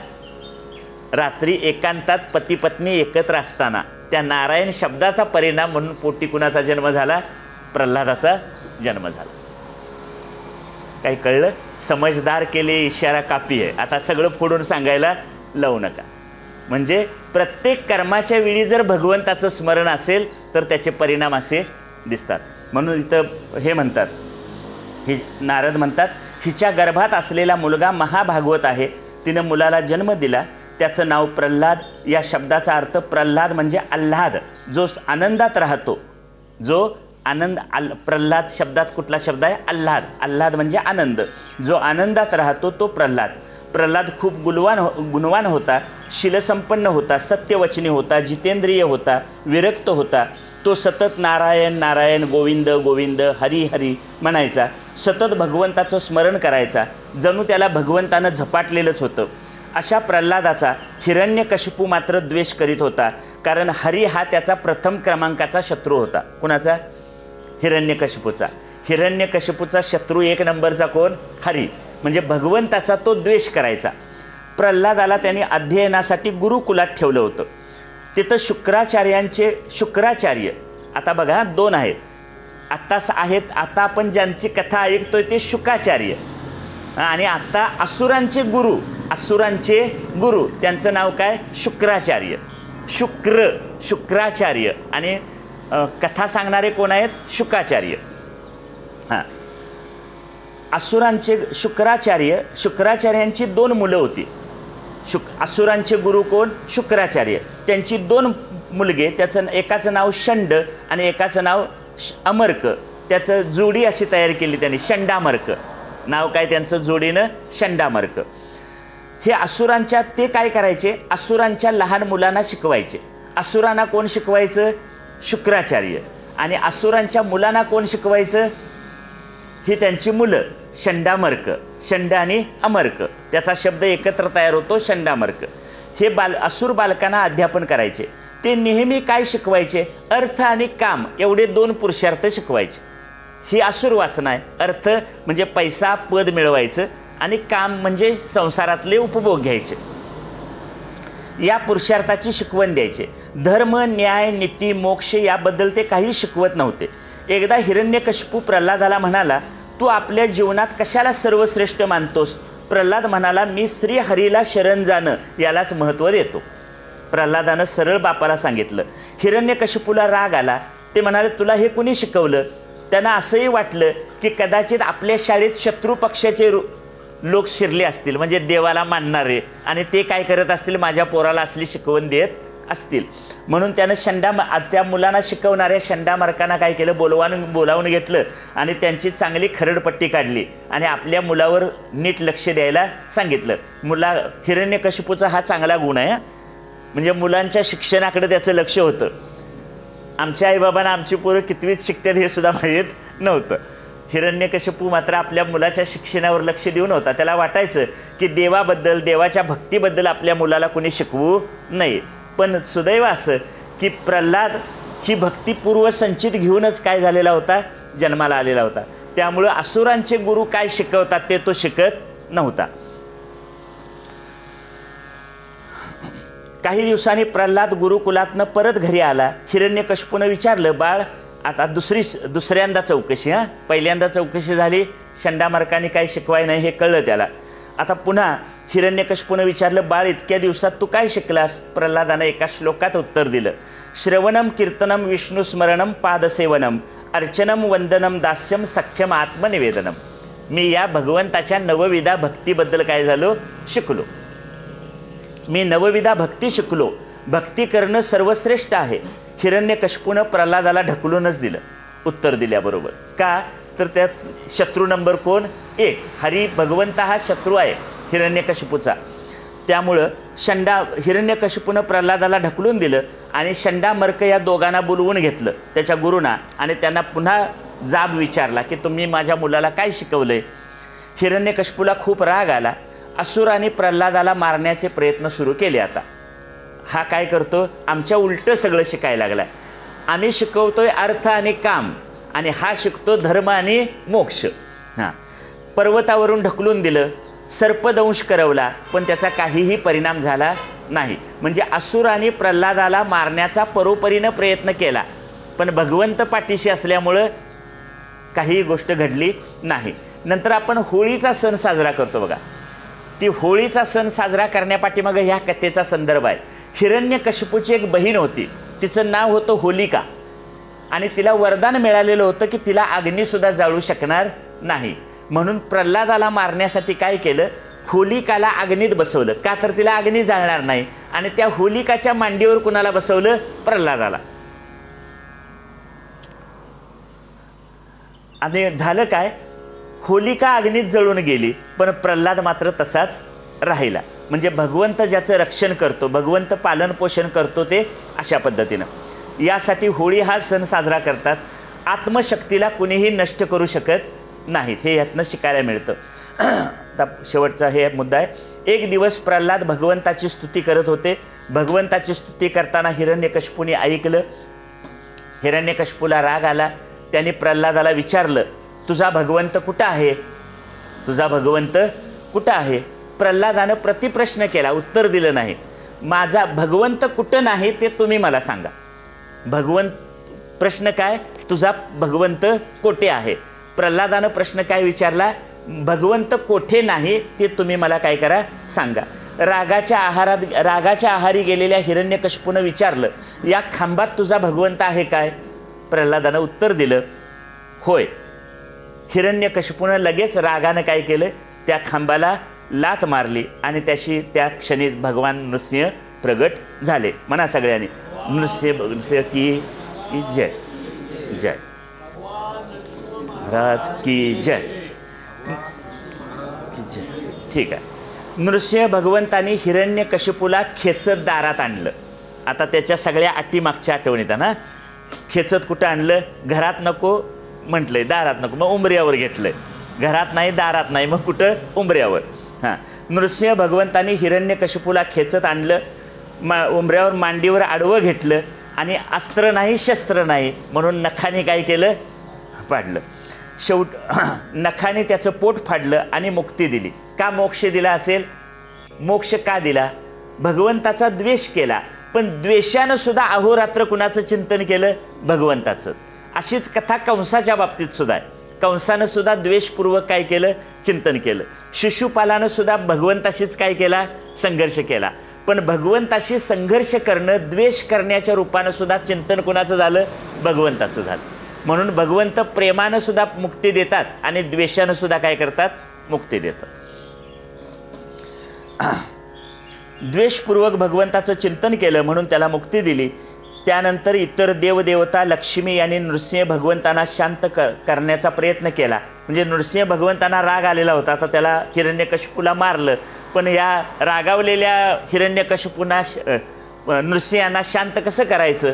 [SPEAKER 1] रात्री एकांतात पती पत्नी एकत्र असताना त्या नारायण शब्दाचा परिणाम म्हणून पोटी कुणाचा जन्म झाला? प्रल्हादाचा जन्म झाला. काही कळलं? समजदार केले इशारा कापी आहे. आता सगळं फोडून सांगायला लावू नका. म्हणजे प्रत्येक कर्माच्या वेळी जर भगवंताचं स्मरण असेल तर त्याचे परिणाम असे दिसतात. म्हणून इथं हे म्हणतात, हे नारद म्हणतात, हिच्या गर्भात असलेला मुलगा महाभागवत आहे. तिनं मुलाला जन्म दिला, त्याचं नाव प्रल्हाद. या शब्दाचा अर्थ प्रल्हाद म्हणजे आल्हाद, जो आनंदात राहतो, जो आनंद. प्रल्हाद शब्दात कुठला शब्द आहे? आल्हाद. आल्हाद म्हणजे आनंद. जो आनंदात राहतो तो प्रल्हाद. प्रल्हाद खूप गुणवान होता, शीलसंपन्न होता, सत्यवचनी होता, जितेंद्रिय होता, विरक्त होता. तो सतत नारायण नारायण, गोविंद गोविंद, हरी हरी म्हणायचा. सतत भगवंताचं स्मरण करायचा, जणू त्याला भगवंतानं झपाटलेलंच होतं. अशा प्रल्हादाचा हिरण्यकशिपू मात्र द्वेष करीत होता, कारण हरी हा त्याचा प्रथम क्रमांकाचा शत्रू होता. कुणाचा? हिरण्यकशिपूचा. हिरण्यकशिपूचा शत्रू एक नंबरचा कोण? हरी. म्हणजे भगवंताचा तो द्वेष करायचा. प्रल्हादाला त्यांनी अध्ययनासाठी गुरुकुलात ठेवलं होतं. तिथं शुक्राचार्य, आता बघा दोन आहेत, आता आपण ज्यांची कथा ऐकतोय ते शुकाचार्य, आणि आता असुरांचे गुरु त्यांचं नाव काय? शुक्राचार्य. शुक्राचार्य आणि कथा सांगणारे कोण आहेत? शुकाचार्य. हां, असुरांचे शुक्राचार्यांची दोन मुलं होती. असुरांचे गुरु कोण? शुक्राचार्य. त्यांची दोन मुलगे, त्याचं एकाचं नाव षंड आणि एकाचं नाव अमर्क. त्याचं जोडी अशी तयार केली त्यांनी, षंडामर्क. नाव काय त्यांचं जोडीनं? षंडामर्क. हे असुरांच्या, ते काय करायचे? असुरांच्या लहान मुलांना शिकवायचे. असुरांना कोण शिकवायचं? शुक्राचार्य. आणि असुरांच्या मुलांना कोण शिकवायचं? ही त्यांची मुलं, षंडामर्क. षंड आणि अमर्क, त्याचा शब्द एकत्र तयार होतो, षंडामर्क. हे असुर बालकांना अध्यापन करायचे. ते नेहमी काय शिकवायचे? अर्थ आणि काम एवढे दोन पुरुषार्थ शिकवायचे. ही असुर वासना आहे. अर्थ म्हणजे पैसा, पद मिळवायचं, आणि काम म्हणजे संसारातले उपभोग घ्यायचे. या पुरुषार्थाची शिकवण द्यायचे. धर्म, न्याय, नीती, मोक्ष याबद्दल ते काही शिकवत नव्हते. एकदा हिरण्यकशिपू प्रल्हादाला म्हणाला, तू आपल्या जीवनात कशाला सर्वश्रेष्ठ मानतोस? प्रल्हाद म्हणाला, मी श्रीहरीला शरण जाणं यालाच महत्त्व देतो. प्रल्हादानं सरळ बापाला सांगितलं. हिरण्यकशिपूला राग आला. ते म्हणाले, तुला हे कुणी शिकवलं? त्यांना असंही वाटलं की कदाचित आपल्या शाळेत शत्रू पक्षाचे लोक शिरले असतील, म्हणजे देवाला मानणारे, आणि ते काय करत असतील? माझ्या पोराला असली शिकवण देत असतील. म्हणून त्यानं त्या मुलांना शिकवणाऱ्या षंडामर्कांना काय केलं? बोलावून घेतलं आणि त्यांची चांगली खरडपट्टी काढली आणि आपल्या मुलावर नीट लक्ष द्यायला सांगितलं. हिरण्यकशिपूचा हा चांगला गुण आहे, म्हणजे मुलांच्या शिक्षणाकडे त्याचं लक्ष होतं. आमच्या आईबाबांना आमची पोरं कितवीत शिकतात हे सुद्धा माहीत नव्हतं. हिरण्यकशिपू मात्र आपल्या मुलाच्या शिक्षणावर लक्ष देऊन होता. त्याला वाटायचं की देवाबद्दल, देवाच्या भक्तीबद्दल आपल्या मुलाला कोणी शिकवू नये. पण सुदैव असं की प्रल्हाद ही भक्ती पूर्वसंचित घेऊनच काय झालेला होता? जन्माला आलेला होता. त्यामुळं असुरांचे गुरु काय शिकवतात ते तो शिकत नव्हता. काही दिवसांनी प्रल्हाद गुरुकुलातनं परत घरी आला. हिरण्यकशिपूनं विचारलं, बाळ आता दुसऱ्यांदा चौकशी. पहिल्यांदा चौकशी झाली, षंडामर्काने काय शिकवाय नाही हे कळलं त्याला. आता पुन्हा हिरण्यकशिपूनं विचारलं, बाळ इतक्या दिवसात तू काय शिकलास? प्रल्हादानं एका श्लोकात उत्तर दिलं, श्रवणम कीर्तनम विष्णुस्मरणम पादसेवनम अर्चनम वंदनम दास्यम सख्यम आत्मनिवेदनम. मी या भगवंताच्या नवविधा भक्तीबद्दल काय झालो? शिकलो. मी नवविधा भक्ती शिकलो. भक्ती करणं सर्वश्रेष्ठ आहे. हिरण्यकशिपूनं प्रल्हादाला ढकलूनच दिलं उत्तर दिल्याबरोबर. का? तर त्यात शत्रू नंबर कोण? एक. हरी भगवंत हा शत्रू आहे हिरण्यकशिपूचा. त्यामुळं हिरण्यकशिपूनं प्रल्हादाला ढकलून दिलं आणि षंडामर्क या दोघांना बोलवून घेतलं त्याच्या गुरुना, आणि त्यांना पुन्हा जाब विचारला की तुम्ही माझ्या मुलाला काय शिकवलंय? हिरण्यकशिपूला खूप राग आला. असुराने प्रल्हादाला मारण्याचे प्रयत्न सुरू केले. आता हा काय करतो? आमच्या उलटं सगळं शिकायला लागला. आम्ही शिकवतोय अर्थ आणि काम, आणि हा शिकतो धर्म आणि मोक्ष. पर्वतावरून ढकलून दिलं, सर्पदंश करवला, पण त्याचा काहीही परिणाम झाला नाही. म्हणजे असुराने प्रल्हादाला मारण्याचा परोपरीनं प्रयत्न केला, पण भगवंत पाठीशी असल्यामुळं काही गोष्ट घडली नाही. नंतर आपण होळीचा सण साजरा करतो बघा. ती होळीचा सण साजरा करण्यापाठीमागं ह्या कथेचा संदर्भ आहे. हिरण्यकशिपूची एक बहीण होती, तिचं नाव होतं होलिका, आणि तिला वरदान मिळालेलं होतं की तिला अग्नीसुद्धा जाळू शकणार नाही. म्हणून प्रल्हादाला मारण्यासाठी काय केलं, होलिकाला अग्नीत बसवलं, का तर तिला अग्नी जाळणार नाही, आणि त्या होलिकाच्या मांडीवर कुणाला बसवलं, प्रल्हादाला. आणि झालं काय, होलिका अग्नीत जळून गेली, पण प्रल्हाद मात्र तसाच राहिला. म्हणजे भगवंत ज्याचं रक्षण करतो, भगवंत पालन पोषण करतो, ते अशा पद्धतीनं. यासाठी होळी हा सण साजरा करतात. आत्मशक्तीला कुणीही नष्ट करू शकत नाहीत, हे यातनं शिकायला मिळतं. आता शेवटचा हे मुद्दा आहे. एक दिवस प्रल्हाद भगवंताची स्तुती करत होते. भगवंताची स्तुती करताना हिरण्यकशिपूने ऐकलं. हिरण्यकशिपूला राग आला. त्याने प्रल्हादाला विचारलं, तुझा भगवंत कुठं आहे, तुझा भगवंत कुठं आहे. प्रल्हादानं प्रतिप्रश्न केला, उत्तर दिलं नाही. माझा भगवंत कुठं नाही ते तुम्ही मला सांगा. भगवंत, प्रश्न काय, तुझा भगवंत कोठे आहे. प्रल्हादानं प्रश्न काय विचारला, भगवंत कोठे नाही ते तुम्ही मला काय करा, सांगा. रागाच्या आहारी गेलेल्या हिरण्यकशिपूनं विचारलं, या खांबात तुझा भगवंत आहे काय. प्रल्हादानं उत्तर दिलं, होय. हिरण्यकशिपूनं लगेच रागानं काय केलं, त्या खांबाला लात मारली आणि त्या क्षणी भगवान नृसिंह प्रगट झाले. म्हणा सगळ्यांनी, नृसिंह की जय, जय महाराज की जय, की जय. ठीक आहे. नृसिंह भगवंतानी हिरण्यकशिपूला खेचत दारात आणलं. आता त्याच्या सगळ्या अटी मागच्या आठवणीत ना. खेचत कुठं आणलं, घरात नको म्हटलंय, दारात नको, मग उंबऱ्यावर घेतलंय. घरात नाही, दारात नाही, मग कुठं, उंबऱ्यावर. हां, नृसिंह भगवंतानी हिरण्यकशिपूला खेचत आणलं, उंबऱ्यावर मांडीवर आडवं घेतलं, आणि अस्त्र नाही शस्त्र नाही म्हणून नखाने काय केलं, पाडलं. नखाने त्याचं पोट फाडलं आणि मुक्ती दिली. का मोक्ष दिला असेल, मोक्ष का दिला, भगवंताचा द्वेष केला, पण द्वेषानं सुद्धा अहोरात्र कुणाचं चिंतन केलं, भगवंताचं. अशीच कथा कंसाच्या बाबतीत सुद्धा आहे. कंसानं सुद्धा द्वेषपूर्वक काय केलं, चिंतन केलं. शिशुपालानं सुद्धा भगवंताशीच काय केला, संघर्ष केला. पण भगवंताशी संघर्ष करणं, द्वेष करण्याच्या रूपानं सुद्धा चिंतन कुणाचं झालं, भगवंताचं झालं. म्हणून भगवंत प्रेमानं सुद्धा मुक्ती देतात आणि द्वेषानं सुद्धा काय करतात, मुक्ती देतात. द्वेषपूर्वक भगवंताचं चिंतन केलं म्हणून त्याला मुक्ती दिली. त्यानंतर इतर देवदेवता, लक्ष्मी यांनी नृसिंह भगवंतांना शांत करण्याचा प्रयत्न केला. म्हणजे नृसिंह भगवंतांना राग आलेला होता, तर त्याला हिरण्यकशिपूला मारलं. पण या रागावलेल्या हिरण्यकशिपूंना नृसिंहांना शांत कसं करायचं,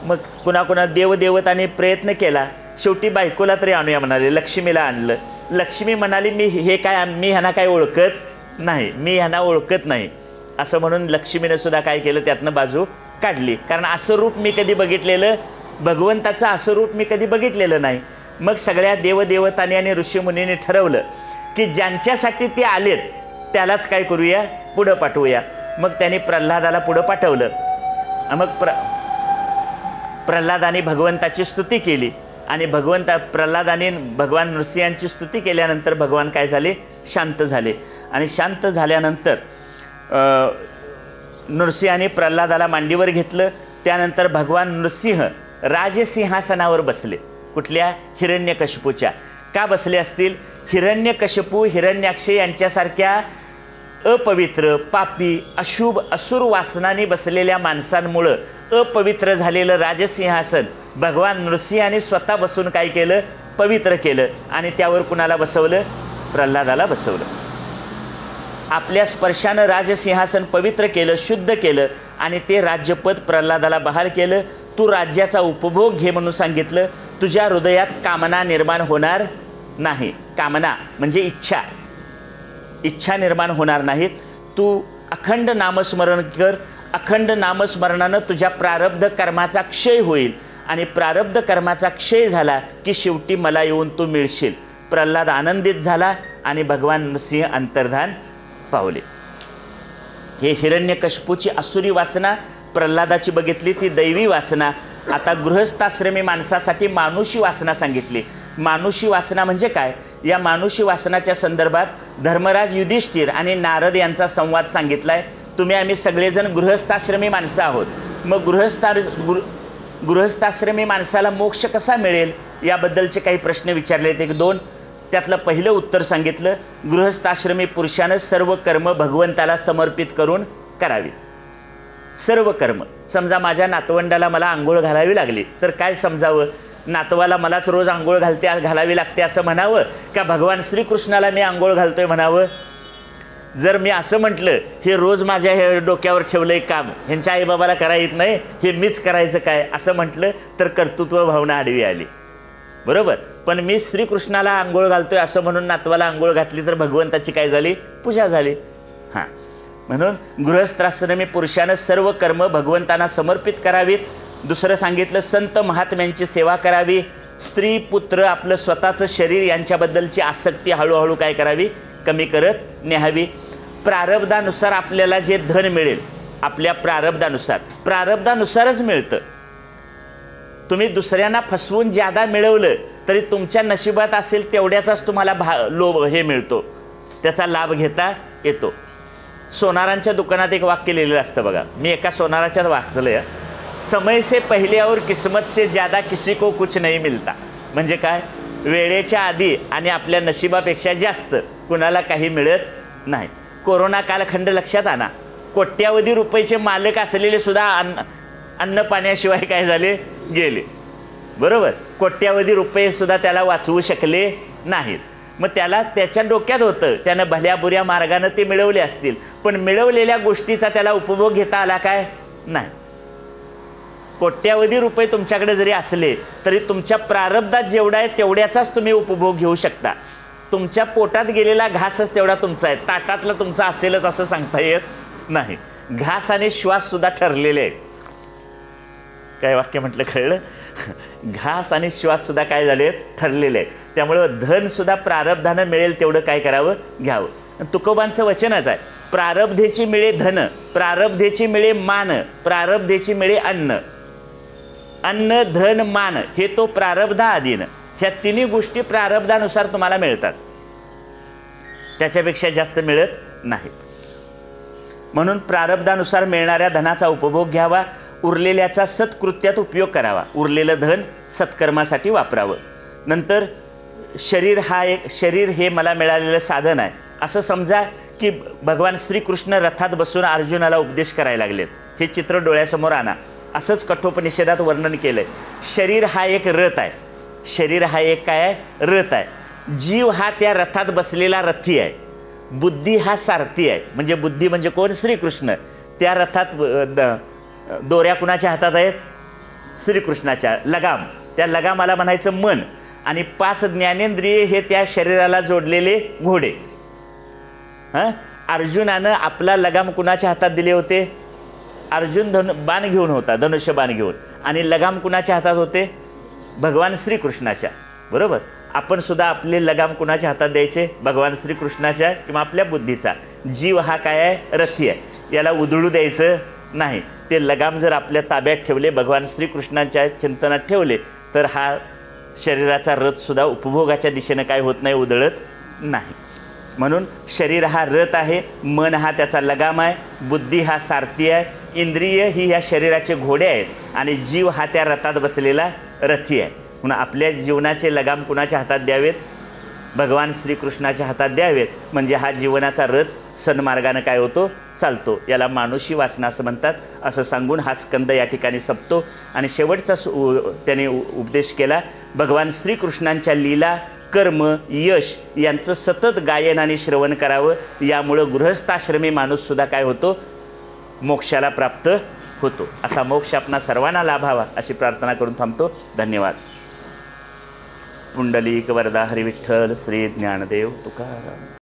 [SPEAKER 1] मग कुणाकुणा देवदेवतांनी प्रयत्न केला. शेवटी बायकोला तरी आणूया म्हणाले, लक्ष्मीला आणलं. लक्ष्मी म्हणाली, मी ह्यांना काय ओळखत नाही, मी ह्यांना ओळखत नाही असं म्हणून लक्ष्मीने सुद्धा काय केलं, त्यातनं बाजू काढली. कारण असं रूप मी कधी बघितलेलं, भगवंताचं असं रूप मी कधी बघितलेलं नाही. मग सगळ्या देवदेवतांनी आणि ऋषीमुनींनी ठरवलं की ज्यांच्यासाठी ते आलेत त्यालाच काय करूया, पुढं पाठवूया. मग त्यांनी प्रल्हादाला पुढं पाठवलं. मग प्रल्हादाने भगवंताची स्तुती केली आणि प्रल्हादाने भगवान नृसिंहांची स्तुती केल्यानंतर भगवान काय झाले, शांत झाले. आणि शांत झाल्यानंतर नृसिंहाने प्रल्हादाला मांडीवर घेतलं. त्यानंतर भगवान नृसिंह राजसिंहासनावर बसले. कुठल्या, हिरण्यकशिपूच्या. का बसले असतील, हिरण्यकशिपू, हिरण्याक्ष यांच्यासारख्या अपवित्र, पापी, अशुभ, असुर वासनाने बसलेल्या माणसांमुळं अपवित्र झालेलं राजसिंहासन भगवान नृसिंहाने स्वतः बसून काय केलं, पवित्र केलं. आणि त्यावर कुणाला बसवलं, प्रल्हादाला बसवलं. आपल्या स्पर्शानं राजसिंहासन पवित्र केलं, शुद्ध केलं आणि ते राज्यपद प्रल्हादाला बहाल केलं. तू राज्याचा उपभोग घे म्हणून सांगितलं. तुझ्या हृदयात कामना निर्माण होणार नाही. कामना म्हणजे इच्छा, इच्छा निर्माण होणार नाहीत. तू अखंड नामस्मरण कर. अखंड नामस्मरणानं तुझ्या प्रारब्ध कर्माचा क्षय होईल आणि प्रारब्ध कर्माचा क्षय झाला की शेवटी मला येऊन तू मिळशील. प्रल्हाद आनंदित झाला आणि भगवान नृसिंह अंतर्धान पावले. हे हिरण्यकशिपूची असुरी वासना प्रल्हादाची बघितली, ती दैवी वासना. आता गृहस्थाश्रमी माणसासाठी मानुषी वासना सांगितली. मानुषी वासना म्हणजे काय, या मानुषी वासनाच्या संदर्भात धर्मराज युधिष्ठिर आणि नारद यांचा संवाद सांगितला आहे. तुम्ही आम्ही सगळेजण गृहस्थाश्रमी माणसं आहोत. मग गृहस्थाश्रमी माणसाला मोक्ष कसा मिळेल याबद्दलचे काही प्रश्न विचारले. एक दोन, त्यातलं पहिलं उत्तर सांगितलं, गृहस्थाश्रमी पुरुषानं सर्व कर्म भगवंताला समर्पित करून करावी. सर्व कर्म. समजा माझ्या नातवंडाला मला आंघोळ घालावी लागली तर काय समजावं? नातवाला मलाच रोज आंघोळ घालावी लागते असं म्हणावं का भगवान श्रीकृष्णाला मी आंघोळ घालतोय म्हणावं? जर मी असं म्हटलं हे रोज माझ्या हे डोक्यावर ठेवलंय काम, ह्यांच्या आईबाबाला करायला येत नाही, हे मीच करायचं काय असं म्हटलं तर कर्तृत्व भावना आडवी आली. बरोबर. पण मी श्रीकृष्णाला आंघोळ घालतोय असं म्हणून नातवाला आंघोळ घातली तर भगवंताची काय झाली? पूजा झाली. हां, म्हणून गृहस्थाश्रमी पुरुषानं सर्व कर्म भगवंतांना समर्पित करावीत. दुसरं सांगितलं, संत महात्म्यांची सेवा करावी. स्त्री पुत्र आपलं स्वतःचं शरीर यांच्याबद्दलची आसक्ती हळूहळू काय करावी? कमी करत न्यावी. प्रारब्धानुसार आपल्याला जे धन मिळेल आपल्या प्रारब्धानुसारच मिळतं. तुम्ही दुसऱ्यांना फसवून ज्यादा मिळवलं तरी तुमच्या नशिबात असेल तेवढ्याचाच तुम्हाला हे मिळतो, त्याचा लाभ घेता येतो. सोनारांच्या दुकानात एक वाक्य लिहिलेलं असतं बघा. मी एका सोनाराच्याच वाचलं आहे, समय से पहले और किस्मत से ज़्यादा किसी को कुछ नहीं मिलता. म्हणजे काय? वेळेच्या आधी आणि आपल्या नशिबापेक्षा जास्त कुणाला काही मिळत नाही. कोरोना कालखंड लक्षात आणा. कोट्यावधी रुपयाचे मालक असलेले सुद्धा अन्न पाण्याशिवाय काय झाले? गेले. बरोबर. कोट्यावधी रुपये सुद्धा त्याला वाचवू शकले नाहीत. मग त्याला त्याच्या डोक्यात होतं त्यानं भल्या बुऱ्या मार्गानं ते मिळवले असतील, पण मिळवलेल्या गोष्टीचा त्याला उपभोग घेता आला काय? नाही. कोट्यावधी रुपये तुमच्याकडे जरी असले तरी तुमच्या प्रारब्धात जेवढा आहे तेवढ्याचाच तुम्ही उपभोग घेऊ शकता. तुमच्या पोटात गेलेला घासच तेवढा तुमचा आहे, ताटातला तुमचा असेलच असं सांगता येत नाही. घास आणि श्वाससुद्धा ठरलेले आहेत. काय वाक्य म्हटलं कळलं? घास आणि श्वाससुद्धा काय झाले? ठरलेले आहेत. त्यामुळं धनसुद्धा प्रारब्धानं मिळेल तेवढं काय करावं? घ्यावं. तुकोबांचं वचनच आहे, प्रारब्धेची मिळे धन, प्रारब्धेची मिळे मान, प्रारब्धेची मिळे अन्न. अन्न धन मान हे तो प्रारब्धा अधीन. ह्या तिन्ही गोष्टी प्रारब्धानुसार तुम्हाला मिळतात, त्याच्यापेक्षा जास्त मिळत नाहीत. म्हणून प्रारब्धानुसार मिळणाऱ्या धनाचा उपभोग घ्यावा. उरलेल्याचा सत्कृत्यात उपयोग करावा. उरलेलं धन सत्कर्मासाठी वापरावं. नंतर शरीर हे मला मिळालेलं साधन आहे असं समजा की भगवान श्रीकृष्ण रथात बसून अर्जुनाला उपदेश करायला लागलेत. हे चित्र डोळ्यासमोर आणा. असंच कठोपनिषदात वर्णन केलं आहे. शरीर हा एक रथ आहे. शरीर हा एक काय आहे? रथ आहे. जीव हा त्या रथात बसलेला रथी आहे. बुद्धी हा सारथी आहे. म्हणजे बुद्धी म्हणजे कोण? श्रीकृष्ण. त्या रथात दोऱ्या कुणाच्या हातात आहेत? श्रीकृष्णाच्या. लगाम, त्या लगामाला म्हणायचं मन. आणि 5 ज्ञानेंद्रिय हे त्या शरीराला जोडलेले घोडे. अर्जुनानं आपला लगाम कुणाच्या हातात दिले होते? अर्जुन बाण घेऊन होता, धनुष्य बाण घेऊन. आणि लगाम कुणाच्या हातात होते? भगवान श्रीकृष्णाच्या. बरोबर. आपण सुद्धा आपले लगाम कुणाच्या हातात द्यायचे? भगवान श्रीकृष्णाच्या किंवा आपल्या बुद्धीचा. जीव हा काय आहे? रथी आहे. याला उधळू द्यायचं नाही. ते लगाम जर आपल्या ताब्यात ठेवले, भगवान श्रीकृष्णाच्या चिंतनात ठेवले, तर हा शरीराचा रथसुद्धा उपभोगाच्या दिशेनं काय होत नाही? उधळत नाही. म्हणून शरीर हा रथ आहे, मन हा त्याचा लगाम आहे, बुद्धी हा सारथी आहे, इंद्रिय ही ह्या शरीराचे घोडे आहेत आणि जीव हा त्या रथात बसलेला रथी आहे. म्हणून आपल्या जीवनाचे लगाम कुणाच्या हातात द्यावेत? भगवान श्रीकृष्णाच्या हातात द्यावेत. म्हणजे हा जीवनाचा रथ सन्मार्गानं काय होतो? चालतो. याला मानुषी वासना असं म्हणतात. असं सांगून हा स्कंद या ठिकाणी संपतो. आणि शेवटचा त्याने उपदेश केला, भगवान श्रीकृष्णांच्या लीला, कर्म, यश यांचं सतत गायन आणि श्रवण करावं. यामुळं गृहस्थाश्रमी माणूससुद्धा काय होतो? मोक्षाला प्राप्त होतो. असा मोक्ष आपणा सर्वांना लाभावा अशी प्रार्थना करून थांबतो. धन्यवाद. पुंडलिक वरदा हरी विठ्ठल श्री ज्ञानदेव तुकाराम.